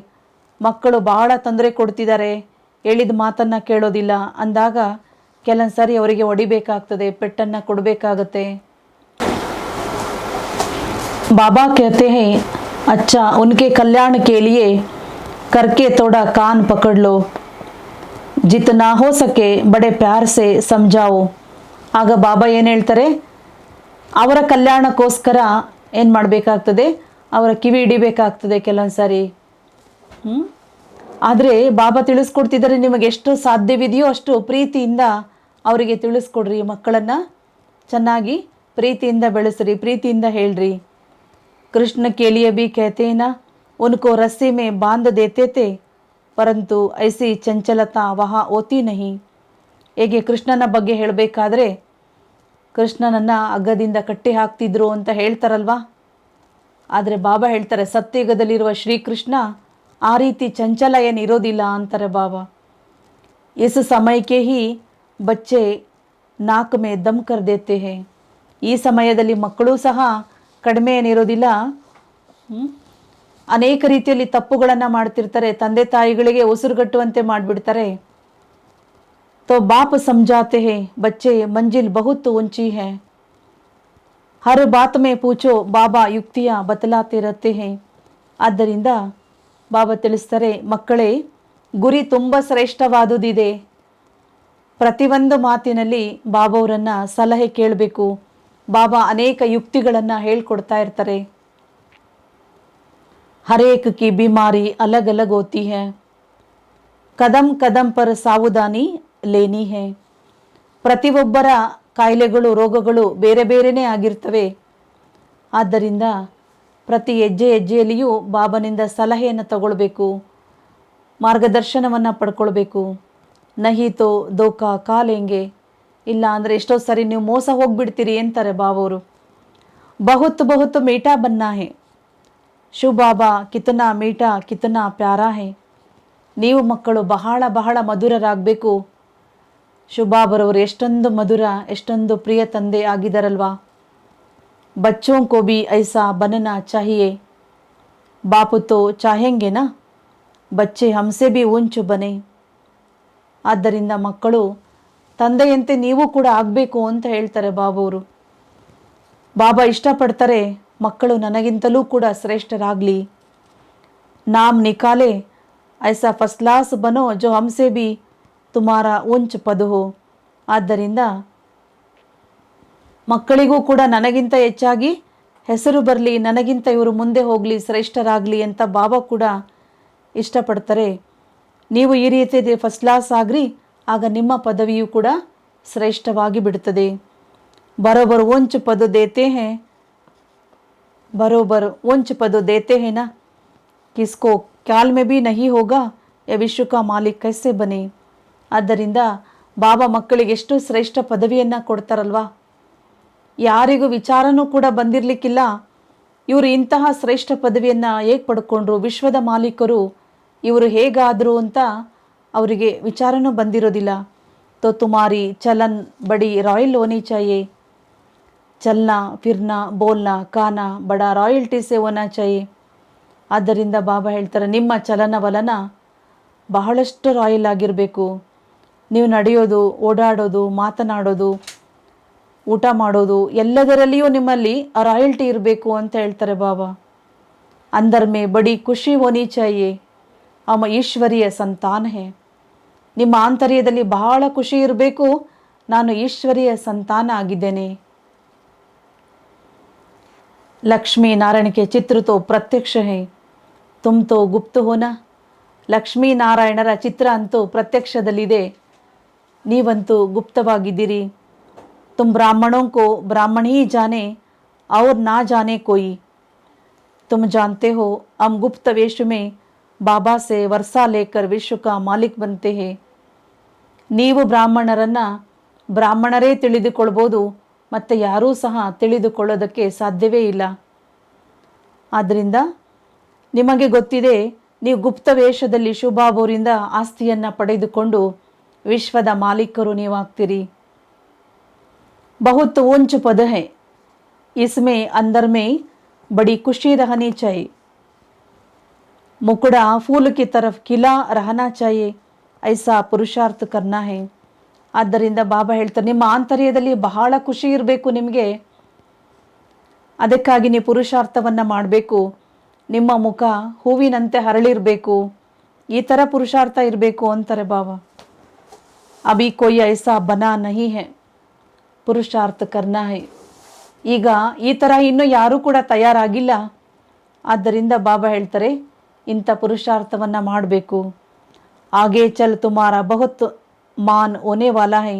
ಮಕ್ಕಳು ಬಹಳ ತೊಂದರೆ ಕೊಡ್ತಿದ್ದಾರೆ, ಹೇಳಿದ ಮಾತನ್ನು ಕೇಳೋದಿಲ್ಲ ಅಂದಾಗ ಕೆಲವೊಂದು ಸಾರಿ ಅವರಿಗೆ ಹೊಡಿಬೇಕಾಗ್ತದೆ, ಪೆಟ್ಟನ್ನು ಕೊಡಬೇಕಾಗತ್ತೆ. बाबा कहते हैं, अच्छा उनके कल्याण के लिए करके थोड़ा कान पकड़ लो, जितना हो सके बड़े प्यार से समझाओ. ಆಗ ಬಾಬಾ ಏನು ಹೇಳ್ತಾರೆ, ಅವರ ಕಲ್ಯಾಣಕ್ಕೋಸ್ಕರ ಏನು ಮಾಡಬೇಕಾಗ್ತದೆ, ಅವರ ಕಿವಿ ಹಿಡಿಬೇಕಾಗ್ತದೆ ಕೆಲವೊಂದು ಸಾರಿ. ಆದರೆ ಬಾಬಾ ತಿಳಿಸ್ಕೊಡ್ತಿದ್ದಾರೆ, ನಿಮಗೆ ಎಷ್ಟು ಸಾಧ್ಯವಿದೆಯೋ ಅಷ್ಟು ಪ್ರೀತಿಯಿಂದ ಅವರಿಗೆ ತಿಳಿಸ್ಕೊಡ್ರಿ. ಮಕ್ಕಳನ್ನು ಚೆನ್ನಾಗಿ ಪ್ರೀತಿಯಿಂದ ಬೆಳೆಸ್ರಿ, ಪ್ರೀತಿಯಿಂದ ಹೇಳ್ರಿ. कृष्ण के लिए भी कहते हैं ना, उनको रस्सी में बांध देते थे, परंतु ऐसी चंचलता वहाँ होती नहीं. ಹೇಗೆ ಕೃಷ್ಣನ ಬಗ್ಗೆ ಹೇಳಬೇಕಾದ್ರೆ ಕೃಷ್ಣನನ್ನು ಹಗ್ಗದಿಂದ ಕಟ್ಟಿ ಹಾಕ್ತಿದ್ರು ಅಂತ ಹೇಳ್ತಾರಲ್ವಾ. ಆದರೆ ಬಾಬಾ ಹೇಳ್ತಾರೆ, ಸತ್ಯಯುಗದಲ್ಲಿರುವ ಶ್ರೀಕೃಷ್ಣ ಆ ರೀತಿ ಚಂಚಲ ಏನಿರೋದಿಲ್ಲ ಅಂತಾರೆ ಬಾಬಾ. ಇಸ್ ಸಮಯಕ್ಕೆ ಹಿ ಬಚ್ಚೆ ನಾಕ್ ಮೇ ದಮ್ ಕರ್ ದೇತೆ ಹೇ. ಈ ಸಮಯದಲ್ಲಿ ಮಕ್ಕಳು ಸಹ ಕಡಿಮೆ ಏನಿರೋದಿಲ್ಲ, ಅನೇಕ ರೀತಿಯಲ್ಲಿ ತಪ್ಪುಗಳನ್ನು ಮಾಡ್ತಿರ್ತಾರೆ, ತಂದೆ ತಾಯಿಗಳಿಗೆ ಉಸಿರುಗಟ್ಟುವಂತೆ ಮಾಡಿಬಿಡ್ತಾರೆ. तो बाप समझाते हैं, बच्चे मंजिल बहुत ऊंची है, हर बात में पूछो, बाबा युक्तियाँ बतलाते रहते हैं. ಆದ್ದರಿಂದ ಬಾಬಾ ತಿಳಿಸ್ತಾರೆ, ಮಕ್ಕಳೇ ಗುರಿ ತುಂಬ ಶ್ರೇಷ್ಠವಾದುದಿದೆ, ಪ್ರತಿಯೊಂದು ಮಾತಿನಲ್ಲಿ ಬಾಬಾವರನ್ನು ಸಲಹೆ ಕೇಳಬೇಕು. ಬಾಬಾ ಅನೇಕ ಯುಕ್ತಿಗಳನ್ನು ಹೇಳ್ಕೊಡ್ತಾ ಇರ್ತಾರೆ. ಹರೇಕ್ ಕಿ ಬಿಮಾರಿ ಅಲಗ್ ಅಲಗ್ ಹೋತಿ ಹೈ, ಕದಂ ಕದಂ ಪರ್ ಸಾವಧಾನಿ ಲೇನಿ ಹೈ. ಪ್ರತಿಯೊಬ್ಬರ ಕಾಯಿಲೆಗಳು ರೋಗಗಳು ಬೇರೆ ಬೇರೆಯೇ ಆಗಿರ್ತವೆ. ಆದ್ದರಿಂದ ಪ್ರತಿ ಹೆಜ್ಜೆ ಹೆಜ್ಜೆಯಲ್ಲಿಯೂ ಬಾಬನಿಂದ ಸಲಹೆಯನ್ನು ತಗೊಳ್ಬೇಕು, ಮಾರ್ಗದರ್ಶನವನ್ನು ಪಡ್ಕೊಳ್ಬೇಕು. ನಹಿ ತೋ ದೋಖಾ ಖಾ ಲೇಂಗೆ, ಇಲ್ಲ ಅಂದರೆ ಎಷ್ಟೋ ಸರಿ ನೀವು ಮೋಸ ಹೋಗ್ಬಿಡ್ತೀರಿ ಅಂತಾರೆ ಬಾಬವರು. ಬಹುತ್ ಬಹುತ್ ಮೀಠಾ ಬನ್ನಾ ಹೇ, ಶಿವ ಬಾಬಾ ಕಿತನಾ ಮೀಠಾ ಕಿತನಾ ಪ್ಯಾರಾ ಹೇ. ನೀವು ಮಕ್ಕಳು ಬಹಳ ಬಹಳ ಮಧುರರಾಗಬೇಕು. ಶಿವಬಾಬರವರು ಎಷ್ಟೊಂದು ಮಧುರ, ಎಷ್ಟೊಂದು ಪ್ರಿಯ ತಂದೆ ಆಗಿದ್ದಾರಲ್ವಾ. ಬಚ್ಚೋं को भी ऐसा बनना चाहिए. बाप तो चाहेंगे ना बच्चे हमसे भी ऊंच बने. ಆದ್ದರಿಂದ ಮಕ್ಕಳು ತಂದೆಯಂತೆ ನೀವು ಕೂಡ ಆಗಬೇಕು ಅಂತ ಹೇಳ್ತಾರೆ ಬಾಬವರು. ಬಾಬಾ ಇಷ್ಟಪಡ್ತಾರೆ ಮಕ್ಕಳು ನನಗಿಂತಲೂ ಕೂಡ ಶ್ರೇಷ್ಠರಾಗಲಿ. ನಾಮ್ ನಿಕಾಲೆ ಐಸಾ ಫಸ್ಟ್ ಕ್ಲಾಸ್ ಬನೋ ಜೋ ಹಮ್ಸೆ ಬಿ ತುಮಾರ ಊಂಚ್ ಪದ ಹೋ. ಆದ್ದರಿಂದ ಮಕ್ಕಳಿಗೂ ಕೂಡ ನನಗಿಂತ ಹೆಚ್ಚಾಗಿ ಹೆಸರು ಬರಲಿ, ನನಗಿಂತ ಇವರು ಮುಂದೆ ಹೋಗಲಿ, ಶ್ರೇಷ್ಠರಾಗಲಿ ಅಂತ ಬಾಬಾ ಕೂಡ ಇಷ್ಟಪಡ್ತಾರೆ. ನೀವು ಈ ರೀತಿ ಫಸ್ಟ್ ಕ್ಲಾಸ್ ಆಗ್ರಿ, ಆಗ ನಿಮ್ಮ ಪದವಿಯು ಕೂಡ ಶ್ರೇಷ್ಠವಾಗಿ ಬಿಡುತ್ತದೆ. ಬರೋಬರ್ ಊಂಚ್ ಪದ ದೇತೆ ಹೇ, बरोबर ऊंच पद देते हैं ना, किसको ख्याल में भी नहीं होगा या विश्व का मालिक कैसे बने. ಆದ್ದರಿಂದ ಬಾಬಾ ಮಕ್ಕಳಿಗೆ ಎಷ್ಟು ಶ್ರೇಷ್ಠ ಪದವಿಯನ್ನು ಕೊಡ್ತಾರಲ್ವಾ. ಯಾರಿಗೂ ವಿಚಾರನೂ ಕೂಡ ಬಂದಿರಲಿಕ್ಕಿಲ್ಲ ಇವರು ಇಂತಹ ಶ್ರೇಷ್ಠ ಪದವಿಯನ್ನು ಹೇಗೆ ಪಡ್ಕೊಂಡ್ರು, ವಿಶ್ವದ ಮಾಲೀಕರು ಇವರು ಹೇಗಾದರು ಅಂತ ಅವರಿಗೆ ವಿಚಾರನೂ ಬಂದಿರೋದಿಲ್ಲ. तो तुम्हारी चलन बड़ी रॉयल होनी चाहिए. ಚಲನಾ ಫಿರ್ನಾ ಬೋಲ್ನಾ ಕಾನಾ ಬಡಾ ರಾಯಲ್ಟಿ ಸೇ ಹೋನಾ ಚಾಹಿಯೆ. ಆದ್ದರಿಂದ ಬಾಬಾ ಹೇಳ್ತಾರೆ ನಿಮ್ಮ ಚಲನವಲನ ಬಹಳಷ್ಟು ರಾಯಲ್ ಆಗಿರಬೇಕು. ನೀವು ನಡೆಯೋದು, ಓಡಾಡೋದು, ಮಾತನಾಡೋದು, ಊಟ ಮಾಡೋದು ಎಲ್ಲದರಲ್ಲಿಯೂ ನಿಮ್ಮಲ್ಲಿ ರಾಯಲ್ಟಿ ಇರಬೇಕು ಅಂತ ಹೇಳ್ತಾರೆ ಬಾಬಾ. ಅಂದರ್ ಮೇ ಬಡಿ ಖುಷಿ ಹೋನಿ ಚಾಹಿಯೆ, ಅಮ ಈಶ್ವರಿಯ ಸಂತಾನ ಹೇ. ನಿಮ್ಮ ಆಂತರ್ಯದಲ್ಲಿ ಬಹಳ ಖುಷಿ ಇರಬೇಕು, ನಾನು ಈಶ್ವರಿಯ ಸಂತಾನ ಆಗಿದ್ದೇನೆ. लक्ष्मी नारायण के चित्र तो प्रत्यक्ष है, तुम तो गुप्त हो ना. ಲಕ್ಷ್ಮೀ ನಾರಾಯಣರ ಚಿತ್ರ ಅಂತೂ ಪ್ರತ್ಯಕ್ಷದಲ್ಲಿದೆ, ನೀವಂತೂ ಗುಪ್ತವಾಗಿದ್ದೀರಿ. तुम ब्राह्मणों को ब्राह्मण ही जाने और ना जाने कोई. तुम जानते हो हम गुप्त वेश में बाबा से वर्षा लेकर विश्व का मालिक बनते हैं. ನೀವು ಬ್ರಾಹ್ಮಣರನ್ನ ಬ್ರಾಹ್ಮಣರೇ ತಿಳಿದುಕೊಳ್ಬೋದು, ಮತ್ತು ಯಾರೂ ಸಹ ತಿಳಿದುಕೊಳ್ಳೋದಕ್ಕೆ ಸಾಧ್ಯವೇ ಇಲ್ಲ. ಆದ್ದರಿಂದ ನಿಮಗೆ ಗೊತ್ತಿದೆ ನೀವು ಗುಪ್ತ ವೇಷದಲ್ಲಿ ಶಿವಬಾಬುರಿಂದ ಆಸ್ತಿಯನ್ನು ಪಡೆದುಕೊಂಡು ವಿಶ್ವದ ಮಾಲೀಕರು ನೀವಾಗ್ತೀರಿ. ಬಹುತ್ ऊंच पद है, इसमें अंदर में बड़ी खुशी रहनी चाहिए. मुकुड़ा फूल की तरफ खिला रहना चाहिए, ऐसा पुरुषार्थ करना है. ಆದ್ದರಿಂದ ಬಾಬಾ ಹೇಳ್ತಾರೆ ನಿಮ್ಮ ಆಂತರ್ಯದಲ್ಲಿ ಬಹಳ ಖುಷಿ ಇರಬೇಕು ನಿಮಗೆ, ಅದಕ್ಕಾಗಿ ನೀವು ಪುರುಷಾರ್ಥವನ್ನು ಮಾಡಬೇಕು. ನಿಮ್ಮ ಮುಖ ಹೂವಿನಂತೆ ಹರಳಿರಬೇಕು, ಈ ಥರ ಪುರುಷಾರ್ಥ ಇರಬೇಕು ಅಂತಾರೆ ಬಾಬಾ. ಅಭಿ ಕೊಯ್ ಐಸಾ ಬನಾ ನಹಿ ಹೈ, ಪುರುಷಾರ್ಥ ಕರ್ನಾ ಹೈ. ಈಗ ಈ ಥರ ಇನ್ನೂ ಯಾರೂ ಕೂಡ ತಯಾರಾಗಿಲ್ಲ. ಆದ್ದರಿಂದ ಬಾಬಾ ಹೇಳ್ತಾರೆ ಇಂಥ ಪುರುಷಾರ್ಥವನ್ನು ಮಾಡಬೇಕು. ಆಗೆ ಚಲ್ ತುಮಾರ ಬಹುತ್ ಮಾನ್ ಹೋನೆ ವಾಲಾ ಹೈ.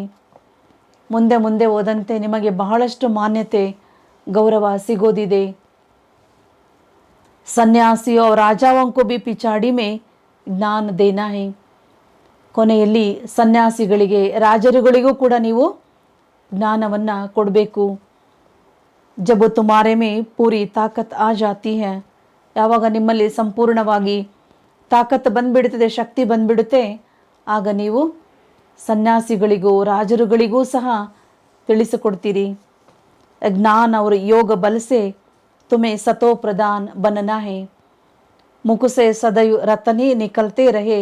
ಮುಂದೆ ಮುಂದೆ ಹೋದಂತೆ ನಿಮಗೆ ಬಹಳಷ್ಟು ಮಾನ್ಯತೆ ಗೌರವ ಸಿಗೋದಿದೆ. ಸನ್ಯಾಸಿಯೋ ರಾಜಾವಂಕೋ ಬಿ ಪಿಚಾಡಿ ಮೇ ಜ್ಞಾನ ದೇನಾ ಹೈ. ಕೊನೆಯಲ್ಲಿ ಸನ್ಯಾಸಿಗಳಿಗೆ ರಾಜರುಗಳಿಗೂ ಕೂಡ ನೀವು ಜ್ಞಾನವನ್ನು ಕೊಡಬೇಕು. ಜಬ್ ತುಮಾರೆ ಮೇ ಪೂರಿ ತಾಕತ್ ಆ ಜಾತಿ ಹೈ, ಯಾವಾಗ ನಿಮ್ಮಲ್ಲಿ ಸಂಪೂರ್ಣವಾಗಿ ತಾಕತ್ ಬಂದ್ಬಿಡುತ್ತದೆ, ಶಕ್ತಿ ಬಂದ್ಬಿಡುತ್ತೆ, ಆಗ ನೀವು ಸನ್ಯಾಸಿಗಳಿಗೂ ರಾಜರುಗಳಿಗೂ ಸಹ ತಿಳಿಸಿಕೊಡ್ತೀರಿ. ಜ್ಞಾನ और योग बल से तुम्हें सतो प्रदान बनना है. मुख से सदैव रतन ही निकलते रहे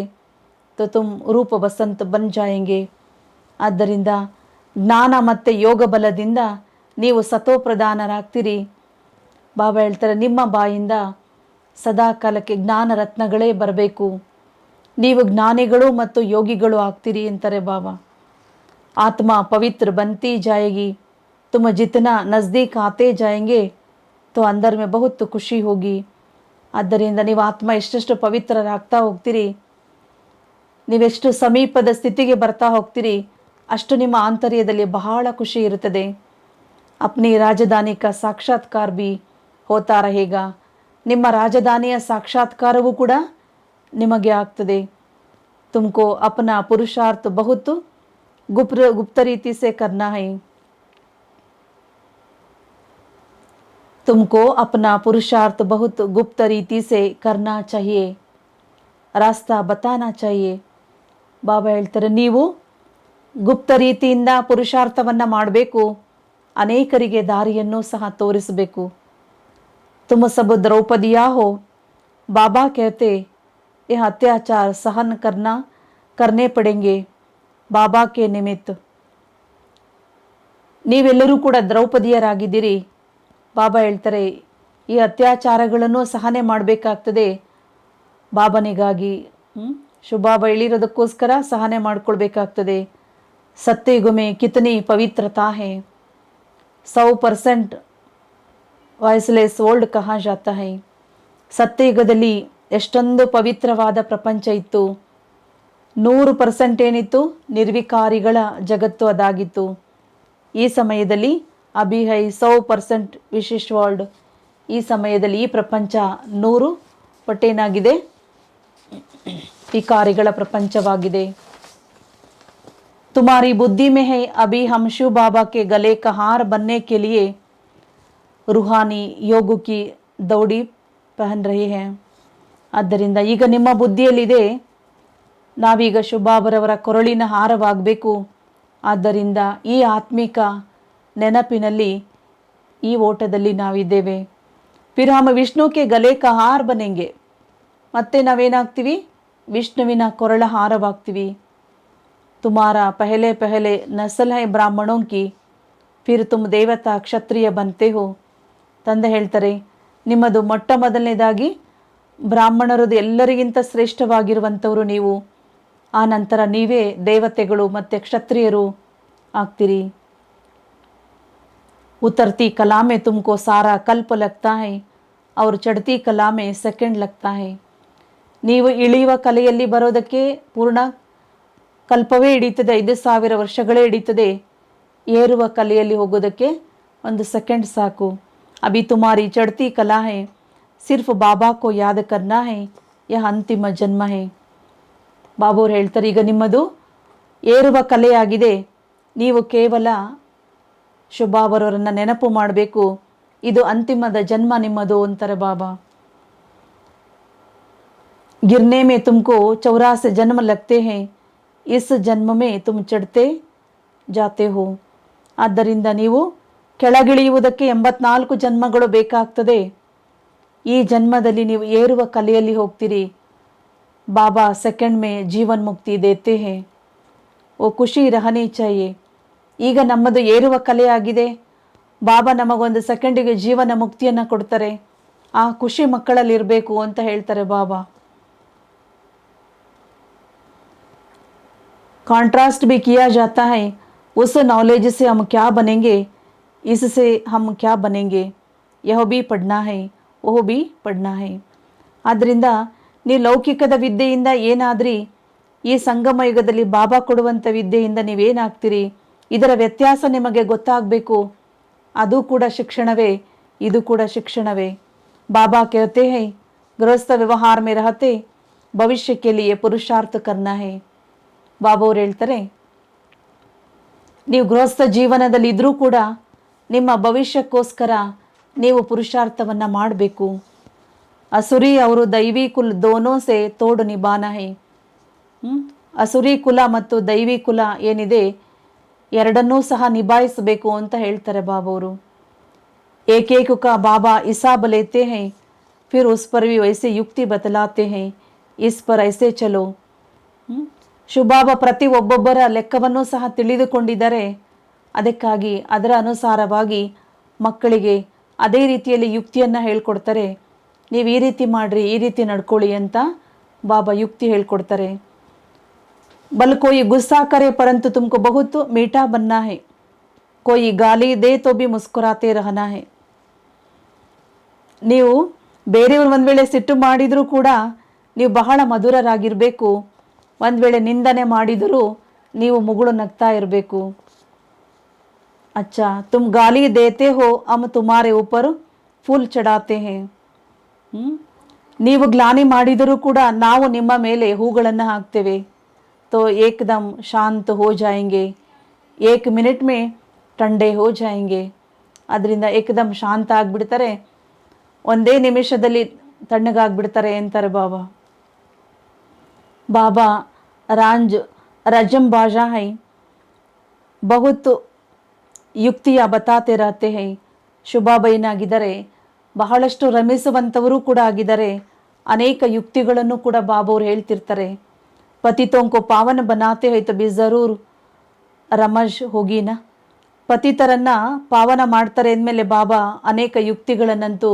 तो तुम रूप बसंत बन जाएंगे. ಆದ್ದರಿಂದ ಜ್ಞಾನ ಮತ್ತು ಯೋಗ ಬಲದಿಂದ ನೀವು ಸತೋ ಪ್ರಧಾನರಾಗ್ತೀರಿ. ಬಾಬಾ ಹೇಳ್ತಾರೆ ನಿಮ್ಮ ಬಾಯಿಂದ ಸದಾ ಕಾಲಕ್ಕೆ ಜ್ಞಾನ ರತ್ನಗಳೇ ಬರಬೇಕು, ನೀವು ಜ್ಞಾನಿಗಳು ಮತ್ತು ಯೋಗಿಗಳು ಆಗ್ತೀರಿ ಅಂತಾರೆ ಬಾಬಾ. ಆತ್ಮ ಪವಿತ್ರ ಬಂತಿ ಜಾಯೇಗಿ, ತುಮ ಜಿತನಾ ನಜ್ದೀಕ್ ಆತೆ ಜಾಯೆಂಗೆ ತೋ ಅಂದರ್ ಮೇ ಬಹುತ್ ಖುಷಿ ಹೋಗಿ. ಆದ್ದರಿಂದ ನೀವು ಆತ್ಮ ಎಷ್ಟೆಷ್ಟು ಪವಿತ್ರರಾಗ್ತಾ ಹೋಗ್ತೀರಿ, ನೀವೆಷ್ಟು ಸಮೀಪದ ಸ್ಥಿತಿಗೆ ಬರ್ತಾ ಹೋಗ್ತೀರಿ, ಅಷ್ಟು ನಿಮ್ಮ ಆಂತರ್ಯದಲ್ಲಿ ಬಹಳ ಖುಷಿ ಇರುತ್ತದೆ. ಅಪ್ನಿ ರಾಜಧಾನಿ ಕಾ ಸಾಕ್ಷಾತ್ಕಾರ ಬಿ ಹೋತಾ ರಹೇಗ. ನಿಮ್ಮ ರಾಜಧಾನಿಯ ಸಾಕ್ಷಾತ್ಕಾರವೂ ಕೂಡ ನಿಮಗೆ ಆಗ್ತದೆ. ತುಮಕೋ ಅಪನಾ ಪುರುಷಾರ್ಥ ಬಹುತ್ गुप्त रीति से करना है। तुमको अपना पुरुषार्थ बहुत गुप्त रीति से करना चाहिए, ರಾಸ್ತಾ ಬತಾನಾ ಚಾಹಿಯೆ. ಬಾಬಾ ಹೇಳ್ತಾರೆ, ನೀವು ಗುಪ್ತ ರೀತಿಯಿಂದ ಪುರುಷಾರ್ಥವನ್ನು ಮಾಡಬೇಕು, ಅನೇಕರಿಗೆ ದಾರಿಯನ್ನು ಸಹ ತೋರಿಸಬೇಕು. ತುಮ ಸಬ್ द्रौपदिया हो, बाबा कहते यह अत्याचार सहन करने पड़ेंगे बाबा के निमित्त. ನೀವೆಲ್ಲರೂ ಕೂಡ ದ್ರೌಪದಿಯರಾಗಿದ್ದೀರಿ. ಬಾಬಾ ಹೇಳ್ತಾರೆ, ಈ ಅತ್ಯಾಚಾರಗಳನ್ನು ಸಹನೆ ಮಾಡಬೇಕಾಗ್ತದೆ ಬಾಬನಿಗಾಗಿ. ಶುಭಾಬ ಹೇಳಿರೋದಕ್ಕೋಸ್ಕರ ಸಹನೆ ಮಾಡ್ಕೊಳ್ಬೇಕಾಗ್ತದೆ. ಸತ್ಯಯುಗ ಮೇ ಕಿತನಿ ಪವಿತ್ರತಾ ಹೈ, 100% ವಾಯ್ಸ್ಲೆಸ್ ವರ್ಲ್ಡ್ ಕಹಾ ಜಾತಾ ಹೈ. ಸತ್ಯಯುಗದಲ್ಲಿ ಎಷ್ಟೊಂದು ಪವಿತ್ರವಾದ ಪ್ರಪಂಚ ಇತ್ತು. 100% ಏನಿತ್ತು, ನಿರ್ವಿಕಾರಿಗಳ ಜಗತ್ತು ಅದಾಗಿತ್ತು. ಈ ಸಮಯದಲ್ಲಿ ಅಭಿ ಹೈ 100% ವಿಶೇಷ ವರ್ಲ್ಡ್. ಈ ಸಮಯದಲ್ಲಿ ಈ ಪ್ರಪಂಚ 100% ಏನಾಗಿದೆ, ವಿಕಾರಿಗಳ ಪ್ರಪಂಚವಾಗಿದೆ. तुम्हारी बुद्धि में है अभी हम शिव बाबा के गले का हार बनने के लिए रूहानी योग की दौड़ी पहन रहे हैं. ಆದ್ದರಿಂದ ಈಗ ನಿಮ್ಮ ಬುದ್ಧಿಯಲ್ಲಿದೆ, ನಾವೀಗ ಶಿವಬಾಬರವರ ಕೊರಳಿನ ಹಾರವಾಗಬೇಕು. ಆದ್ದರಿಂದ ಈ ಆತ್ಮಿಕ ನೆನಪಿನಲ್ಲಿ ಈ ಓಟದಲ್ಲಿ ನಾವಿದ್ದೇವೆ. फिर हम विष्णु के गले का हार बनेंगे. ಮತ್ತೆ ನಾವೇನಾಗ್ತೀವಿ, ವಿಷ್ಣುವಿನ ಕೊರಳ ಹಾರವಾಗ್ತೀವಿ. तुम्हारा पहले पहले नस्ल है ब्राह्मणों की, फिर तुम देवता ಕ್ಷತ್ರಿಯ बनते हो. ತಂದೆ ಹೇಳ್ತಾರೆ, ನಿಮ್ಮದು ಮೊಟ್ಟ ಮೊದಲನೇದಾಗಿ ಬ್ರಾಹ್ಮಣರದು ಎಲ್ಲರಿಗಿಂತ ಶ್ರೇಷ್ಠವಾಗಿರುವಂಥವರು ನೀವು. ಆ ನಂತರ ನೀವೇ ದೇವತೆಗಳು ಮತ್ತು ಕ್ಷತ್ರಿಯರು ಆಗ್ತೀರಿ. उतरती कला में तुमको सारा कल्प लगता है और चढ़ती कला में सेकंड लगता है. ನೀವು ಇಳಿಯುವ ಕಲೆಯಲ್ಲಿ ಬರೋದಕ್ಕೆ ಪೂರ್ಣ ಕಲ್ಪವೇ ಹಿಡಿತದೆ, 5,000 ವರ್ಷಗಳೇ ಹಿಡಿತದೆ. ಏರುವ ಕಲೆಯಲ್ಲಿ ಹೋಗೋದಕ್ಕೆ 1 ಸೆಕೆಂಡ್ ಸಾಕು. ಅಭಿ ತುಮಾರಿ ಚढ़ती ಕಲಾ ಹೈ, ಸಿರ್ಫ್ ಬಾಬಾ ಕೋ ಯಾದ್ ಕರ್ನಾ ಹೈ, ಯಹ ಅಂತಿಮ ಜನ್ಮ ಹೈ. ಬಾಬಾವ್ರು ಹೇಳ್ತಾರೆ, ಈಗ ನಿಮ್ಮದು ಏರುವ ಕಲೆಯಾಗಿದೆ, ನೀವು ಕೇವಲ ಶುಭಾಬರವರನ್ನು ನೆನಪು ಮಾಡಬೇಕು, ಇದು ಅಂತಿಮದ ಜನ್ಮ ನಿಮ್ಮದು ಅಂತಾರೆ ಬಾಬಾ. गिरने में तुमको 84 जन्म लगते हैं, इस जन्म में तुम चढ़ते जाते हो. ಆದ್ದರಿಂದ ನೀವು ಕೆಳಗಿಳಿಯುವುದಕ್ಕೆ 84 ಜನ್ಮಗಳು ಬೇಕಾಗ್ತದೆ. ಈ ಜನ್ಮದಲ್ಲಿ ನೀವು ಏರುವ ಕಲೆಯಲ್ಲಿ ಹೋಗ್ತೀರಿ. ಬಾಬಾ ಸೆಕೆಂಡ್ ಮೇ ಜೀವನ್ ಮುಕ್ತಿ ದೇತೆ ಹೇ, ಓ ಖುಷಿ ರಹನಿ ಚಾಹಿಯೆ. ಈಗ ನಮ್ಮದು ಏರುವ ಕಲೆಯಾಗಿದೆ, ಬಾಬಾ ನಮಗೊಂದು ಸೆಕೆಂಡಿಗೆ ಜೀವನ ಮುಕ್ತಿಯನ್ನು ಕೊಡ್ತಾರೆ. ಆ ಖುಷಿ ಮಕ್ಕಳಲ್ಲಿರಬೇಕು ಅಂತ ಹೇಳ್ತಾರೆ ಬಾಬಾ. कॉन्ट्रास्ट भी किया जाता है, उस नॉलेज से हम क्या बनेंगे, इससे हम क्या बनेंगे, यह भी पढ़ना है, वह भी पढ़ना है. ಆದ್ದರಿಂದ ನೀವು ಲೌಕಿಕದ ವಿದ್ಯೆಯಿಂದ ಏನಾದ್ರಿ, ಈ ಸಂಗಮ ಯುಗದಲ್ಲಿ ಬಾಬಾ ಕೊಡುವಂಥ ವಿದ್ಯೆಯಿಂದ ನೀವೇನಾಗ್ತೀರಿ, ಇದರ ವ್ಯತ್ಯಾಸ ನಿಮಗೆ ಗೊತ್ತಾಗಬೇಕು. ಅದು ಕೂಡ ಶಿಕ್ಷಣವೇ, ಇದು ಕೂಡ ಶಿಕ್ಷಣವೇ. ಬಾಬಾ कहते हैं गृहस्थ व्यवहार में रहते भविष्य के लिए पुरुषार्थ करना है. ಬಾಬಾ ಅವ್ರು ಹೇಳ್ತಾರೆ, ನೀವು ಗೃಹಸ್ಥ ಜೀವನದಲ್ಲಿ ಇದ್ರೂ ಕೂಡ ನಿಮ್ಮ ಭವಿಷ್ಯಕ್ಕೋಸ್ಕರ ನೀವು ಪುರುಷಾರ್ಥವನ್ನು ಮಾಡಬೇಕು. ಅಸುರಿ ಅವರು ದೈವಿ ಕುಲ ದೋನೋ ಸೆ ತೋಡು ನಿಭಾನ ಹೈ. ಅಸುರಿ ಕುಲ ಮತ್ತು ದೈವಿ ಕುಲ ಏನಿದೆ, ಎರಡನ್ನೂ ಸಹ ನಿಭಾಯಿಸಬೇಕು ಅಂತ ಹೇಳ್ತಾರೆ ಬಾಬಾ ಅವರು. ಏಕೇಕ ಕಾ ಬಾಬಾ ಹಿಸಾಬ್ ಲೇತೆ ಹೈ, ಫಿರ್ ಉಸ್ ಪರ್ भी वैसे युक्ति बतलाते हैं, इस पर ऐसे चलो. ಶುಭಾಬ ಪ್ರತಿ ಒಬ್ಬೊಬ್ಬರ ಲೆಕ್ಕವನ್ನು ಸಹ ತಿಳಿದುಕೊಂಡಿದ್ದಾರೆ. ಅದಕ್ಕಾಗಿ ಅದರ ಅನುಸಾರವಾಗಿ ಮಕ್ಕಳಿಗೆ ಅದೇ ರೀತಿಯಲ್ಲಿ ಯುಕ್ತಿಯನ್ನು ಹೇಳ್ಕೊಡ್ತಾರೆ. ನೀವು ಈ ರೀತಿ ಮಾಡ್ರಿ, ಈ ರೀತಿ ನಡ್ಕೊಳ್ಳಿ ಅಂತ ಬಾಬಾ ಯುಕ್ತಿ ಹೇಳ್ಕೊಡ್ತಾರೆ. ಬಲ್ ಕೋಯಿ ಗುಸ್ಸಾ ಕರೆ ಪರಂತು ತುಮಕು ಬಹುತ್ ಮೀಠಾ ಬನ್ನಾ ಹೈ, ಕೋಯಿ ಗಾಲಿ ದೇ ತೋ ಬಿ ಮುಸ್ಕುರಾತೆ ರಹನಾ ಹೈ. ನೀವು ಬೇರೆಯವರು ಒಂದು ವೇಳೆ ಸಿಟ್ಟು ಮಾಡಿದರೂ ಕೂಡ ನೀವು ಬಹಳ ಮಧುರರಾಗಿರಬೇಕು. ಒಂದು ವೇಳೆ ನಿಂದನೆ ಮಾಡಿದರೂ ನೀವು ಮುಗುಳು ನಗ್ತಾ ಇರಬೇಕು. अच्छा तुम गाली देते हो, हम तुम्हारे ऊपर फूल चढ़ाते हैं. ನೀವು ಗ್ಲಾನಿ ಮಾಡಿದರೂ ಕೂಡ ನಾವು ನಿಮ್ಮ ಮೇಲೆ ಹೂಗಳನ್ನು ಹಾಕ್ತೇವೆ. तो एकदम शांत हो जाएंगे, 1 मिनट में ठंडे हो जाएंगे. ಅದರಿಂದ ಏಕದಮ್ ಶಾಂತ ಆಗಿಬಿಡ್ತಾರೆ, ಒಂದೇ ನಿಮಿಷದಲ್ಲಿ ತಣ್ಣಗಾಗ್ಬಿಡ್ತಾರೆ ಅಂತಾರೆ ಬಾಬಾ. ಬಾಬಾ रजम बाजा है, बहुत ಯುಕ್ತಿಯ ಬತಾತೆ ರಹತೆ ಹೈ. ಶುಭಾಬೈನಾಗಿದ್ದಾರೆ, ಬಹಳಷ್ಟು ರಮಿಸುವಂಥವರು ಕೂಡ ಆಗಿದ್ದಾರೆ. ಅನೇಕ ಯುಕ್ತಿಗಳನ್ನು ಕೂಡ ಬಾಬಾ ಅವರು ಹೇಳ್ತಿರ್ತಾರೆ. ಪತಿತೋಂಕೋ ಪಾವನ ಬನಾತೆ ಹೈ ತಬಿ ಜರೂರ್ ರಮಜ್ ಹೋಗಿನ. ಪತಿತರನ್ನ ಪಾವನ ಮಾಡ್ತಾರೆ ಅಂದಮೇಲೆ ಬಾಬಾ ಅನೇಕ ಯುಕ್ತಿಗಳನ್ನಂತೂ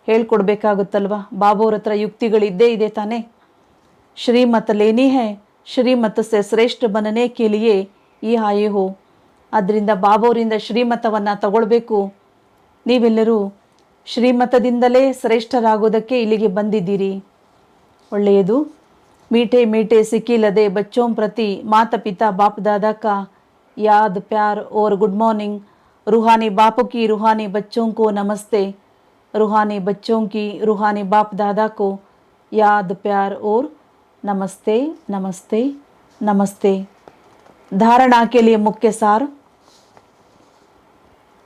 ಹೇಳ್ಕೊಡ್ಬೇಕಾಗುತ್ತಲ್ವ. ಬಾಬಾ ಅವ್ರ ಹತ್ರ ಯುಕ್ತಿಗಳಿದ್ದೇ ಇದೆ ತಾನೇ. ಶ್ರೀಮತ್ ಲೇನಿ ಹೈ, ಶ್ರೀಮತ್ ಸೆ ಶ್ರೇಷ್ಠ ಬನನೆ ಕೆ ಲಿಯೆ ಈ ಆಯೆ ಹೋ. ಅದರಿಂದ ಬಾಬೋರಿಂದ ಶ್ರೀಮತವನ್ನು ತಗೊಳ್ಬೇಕು. ನೀವೆಲ್ಲರೂ ಶ್ರೀಮತದಿಂದಲೇ ಶ್ರೇಷ್ಠರಾಗೋದಕ್ಕೆ ಇಲ್ಲಿಗೆ ಬಂದಿದ್ದೀರಿ. ಒಳ್ಳೆಯದು. ಮೀಠೆ ಮೀಠೆ ಸಿಕ್ಕಿಲ್ಲದೆ ಬಚ್ಚೋಂ ಪ್ರತಿ ಮಾತಾ ಪಿತಾ ಬಾಪ್ ದಾದಾ ಕಾ ಯಾದ್ ಪ್ಯಾರ್ और गुड मॉर्निंग. रूहानी बापों की रूहानी बच्चों को नमस्ते. रूहानी बच्चों की रूहानी बाप दादा को याद प्यार और नमस्ते नमस्ते नमस्ते. धारणा के लिए मुख्य सार.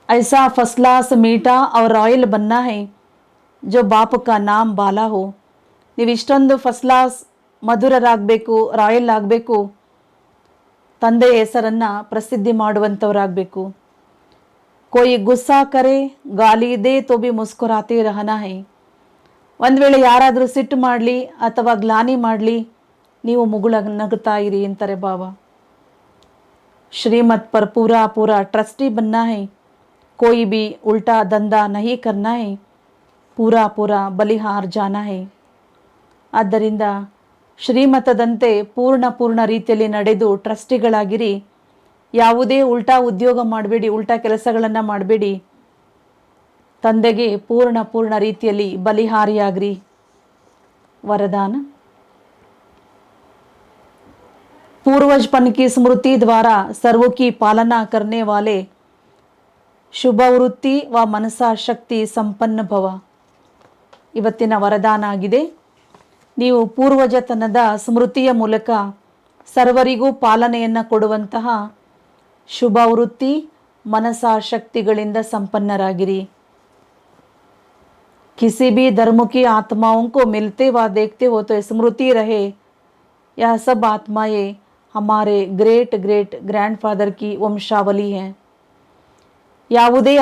ऐसा फर्स्ट क्लास मीठा और रॉयल बनना है जो बाप का नाम बाला हो. ನೀವು ಇಷ್ಟೊಂದು ಫಸ್ಟ್ ಕ್ಲಾಸ್ ಮಧುರರಾಗಬೇಕು, ರಾಯಲ್ ಆಗಬೇಕು, ತಂದೆಯ ಹೆಸರನ್ನು ಪ್ರಸಿದ್ಧಿ ಮಾಡುವಂಥವರಾಗಬೇಕು. कोई गुस्सा करे गाली दे तो भी मुस्कुराते रहना है. ಒಂದು ವೇಳೆ ಯಾರಾದರೂ ಸಿಟ್ಟು ಮಾಡಲಿ ಅಥವಾ ಗ್ಲಾನಿ ಮಾಡಲಿ, ನೀವು ನಗುತ್ತಾ ಇರಿ ಅಂತಾರೆ ಬಾಬಾ. श्रीमत पर पूरा पूरा ट्रस्टी बनना है. कोई भी उल्टा धंधा नहीं करना है. पूरा पूरा बलिहार जाना है. ಆದ್ದರಿಂದ ಶ್ರೀಮತದಂತೆ ಪೂರ್ಣ ರೀತಿಯಲ್ಲಿ ನಡೆದು ಟ್ರಸ್ಟಿಗಳಾಗಿರಿ. ಯಾವುದೇ ಉಲ್ಟಾ ಉದ್ಯೋಗ ಮಾಡಬೇಡಿ, ಉಲ್ಟಾ ಕೆಲಸಗಳನ್ನು ಮಾಡಬೇಡಿ. ತಂದೆಗೆ ಪೂರ್ಣ ರೀತಿಯಲ್ಲಿ ಬಲಿಹಾರಿಯಾಗ್ರಿ. वरदान. पूर्वजपन की स्मृति द्वारा सर्वों की पालना करने वाले ಶುಭವೃತ್ತಿ ವ ಮನಸಾ ಶಕ್ತಿ ಸಂಪನ್ನ ಭವ. ಇವತ್ತಿನ ವರದಾನ ಆಗಿದೆ. ನೀವು ಪೂರ್ವಜತನದ ಸ್ಮೃತಿಯ ಮೂಲಕ ಸರ್ವರಿಗೂ ಪಾಲನೆಯನ್ನು ಕೊಡುವಂತಹ ಶುಭವೃತ್ತಿ ಮನಸಾ ಶಕ್ತಿಗಳಿಂದ ಸಂಪನ್ನರಾಗಿರಿ. किसी भी धर्म की आत्माओं को मिलते व देखते हो तो स्मृति रहे यह सब आत्माएं हमारे ग्रेट ग्रेट ग्रैंडफादर की ವಂಶಾವಳಿ है. ಯಾವುದೇ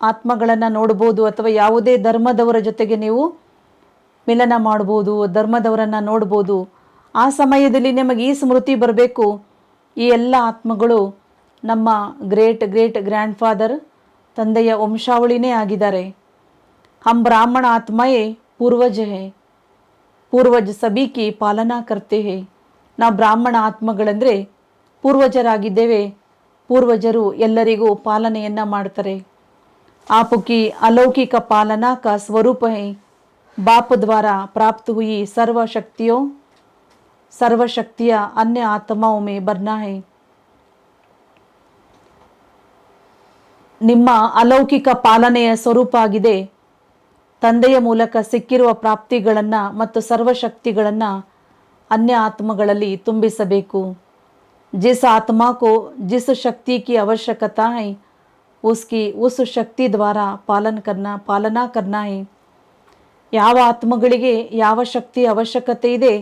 ಆತ್ಮಗಳನ್ನು ನೋಡ್ಬೋದು ಅಥವಾ ಯಾವುದೇ ಧರ್ಮದವರ ಜೊತೆಗೆ ನೀವು ಮಿಲನ ಮಾಡ್ಬೋದು, ಧರ್ಮದವರನ್ನು ನೋಡ್ಬೋದು. ಆ ಸಮಯದಲ್ಲಿ ನಿಮಗೆ ಈ ಸ್ಮೃತಿ ಬರಬೇಕು, ಈ ಎಲ್ಲ ಆತ್ಮಗಳು ನಮ್ಮ ಗ್ರೇಟ್ ಗ್ರೇಟ್ ಗ್ರ್ಯಾಂಡ್ಫಾದರ್ ತಂದೆಯ ವಂಶಾವಳಿನೇ ಆಗಿದ್ದಾರೆ. हम ब्राह्मण आत्माएं पूर्वज है, पूर्वज सभी की पालना करते हैं. ನಾವು ಬ್ರಾಹ್ಮಣ ಆತ್ಮಗಳಂದರೆ ಪೂರ್ವಜರಾಗಿದ್ದೇವೆ, ಪೂರ್ವಜರು ಎಲ್ಲರಿಗೂ ಪಾಲನೆಯನ್ನು ಮಾಡ್ತಾರೆ. आपकी अलौकिक पालना का स्वरूप है. बाप द्वारा प्राप्त हुई सर्वशक्तियाँ अन्य आत्माओं में भरना है. ನಿಮ್ಮ ಅಲೌಕಿಕ ಪಾಲನೆಯ ಸ್ವರೂಪ ಆಗಿದೆ. ತಂದೆಯ ಮೂಲಕ ಸಿಕ್ಕಿರುವ ಪ್ರಾಪ್ತಿಗಳನ್ನು ಮತ್ತು ಸರ್ವಶಕ್ತಿಗಳನ್ನು अन्य आत्मಗಳಲ್ಲಿ ತುಂಬಿಸಬೇಕು. जिस आत्मा को जिस शक्ति की आवश्यकता है उसकी उस शक्ति द्वारा पालना करना है. ಯಾವ ಆತ್ಮಗಳಿಗೆ ಯಾವ ಶಕ್ತಿಯ ಅವಶ್ಯಕತೆ ಇದೆ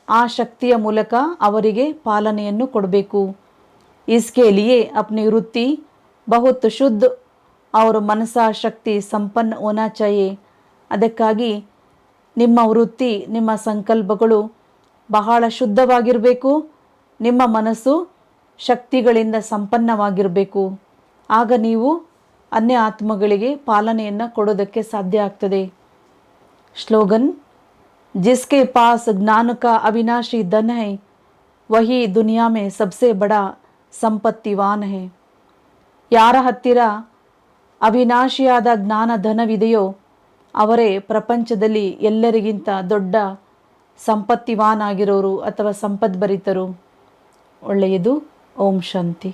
ಆ ಶಕ್ತಿಯ ಮೂಲಕ ಅವರಿಗೆ ಪಾಲನೆಯನ್ನು ಕೊಡಬೇಕು. इसके लिए अपनी वृत्ति बहुत शुद्ध और मनसा शक्ति संपन्न होना चाहिए. ಅದಕ್ಕಾಗಿ ನಿಮ್ಮ ವೃತ್ತಿ, ನಿಮ್ಮ ಸಂಕಲ್ಪಗಳು ಬಹಳ ಶುದ್ಧವಾಗಿರಬೇಕು. ನಿಮ್ಮ ಮನಸ್ಸು ಶಕ್ತಿಗಳಿಂದ ಸಂಪನ್ನವಾಗಿರಬೇಕು. ಆಗ ನೀವು ಅನ್ಯ ಆತ್ಮಗಳಿಗೆ ಪಾಲನೆಯನ್ನು ಕೊಡೋದಕ್ಕೆ ಸಾಧ್ಯ ಆಗ್ತದೆ. ಸ್ಲೋಗನ್. जिसके पास ज्ञान का अविनाशी धन है वही दुनिया में सबसे बड़ा ಸಂಪತ್ತಿವಾನ್ है. ಯಾರ ಹತ್ತಿರ ಅವಿನಾಶಿಯಾದ ಜ್ಞಾನ ಧನವಿದೆಯೋ ಅವರೇ ಪ್ರಪಂಚದಲ್ಲಿ ಎಲ್ಲರಿಗಿಂತ ದೊಡ್ಡ ಸಂಪತ್ತಿವಾನ್ ಆಗಿರೋರು ಅಥವಾ ಸಂಪದ್ಭರಿತರು. ಒಳ್ಳೆಯದು. ಓಂ ಶಾಂತಿ.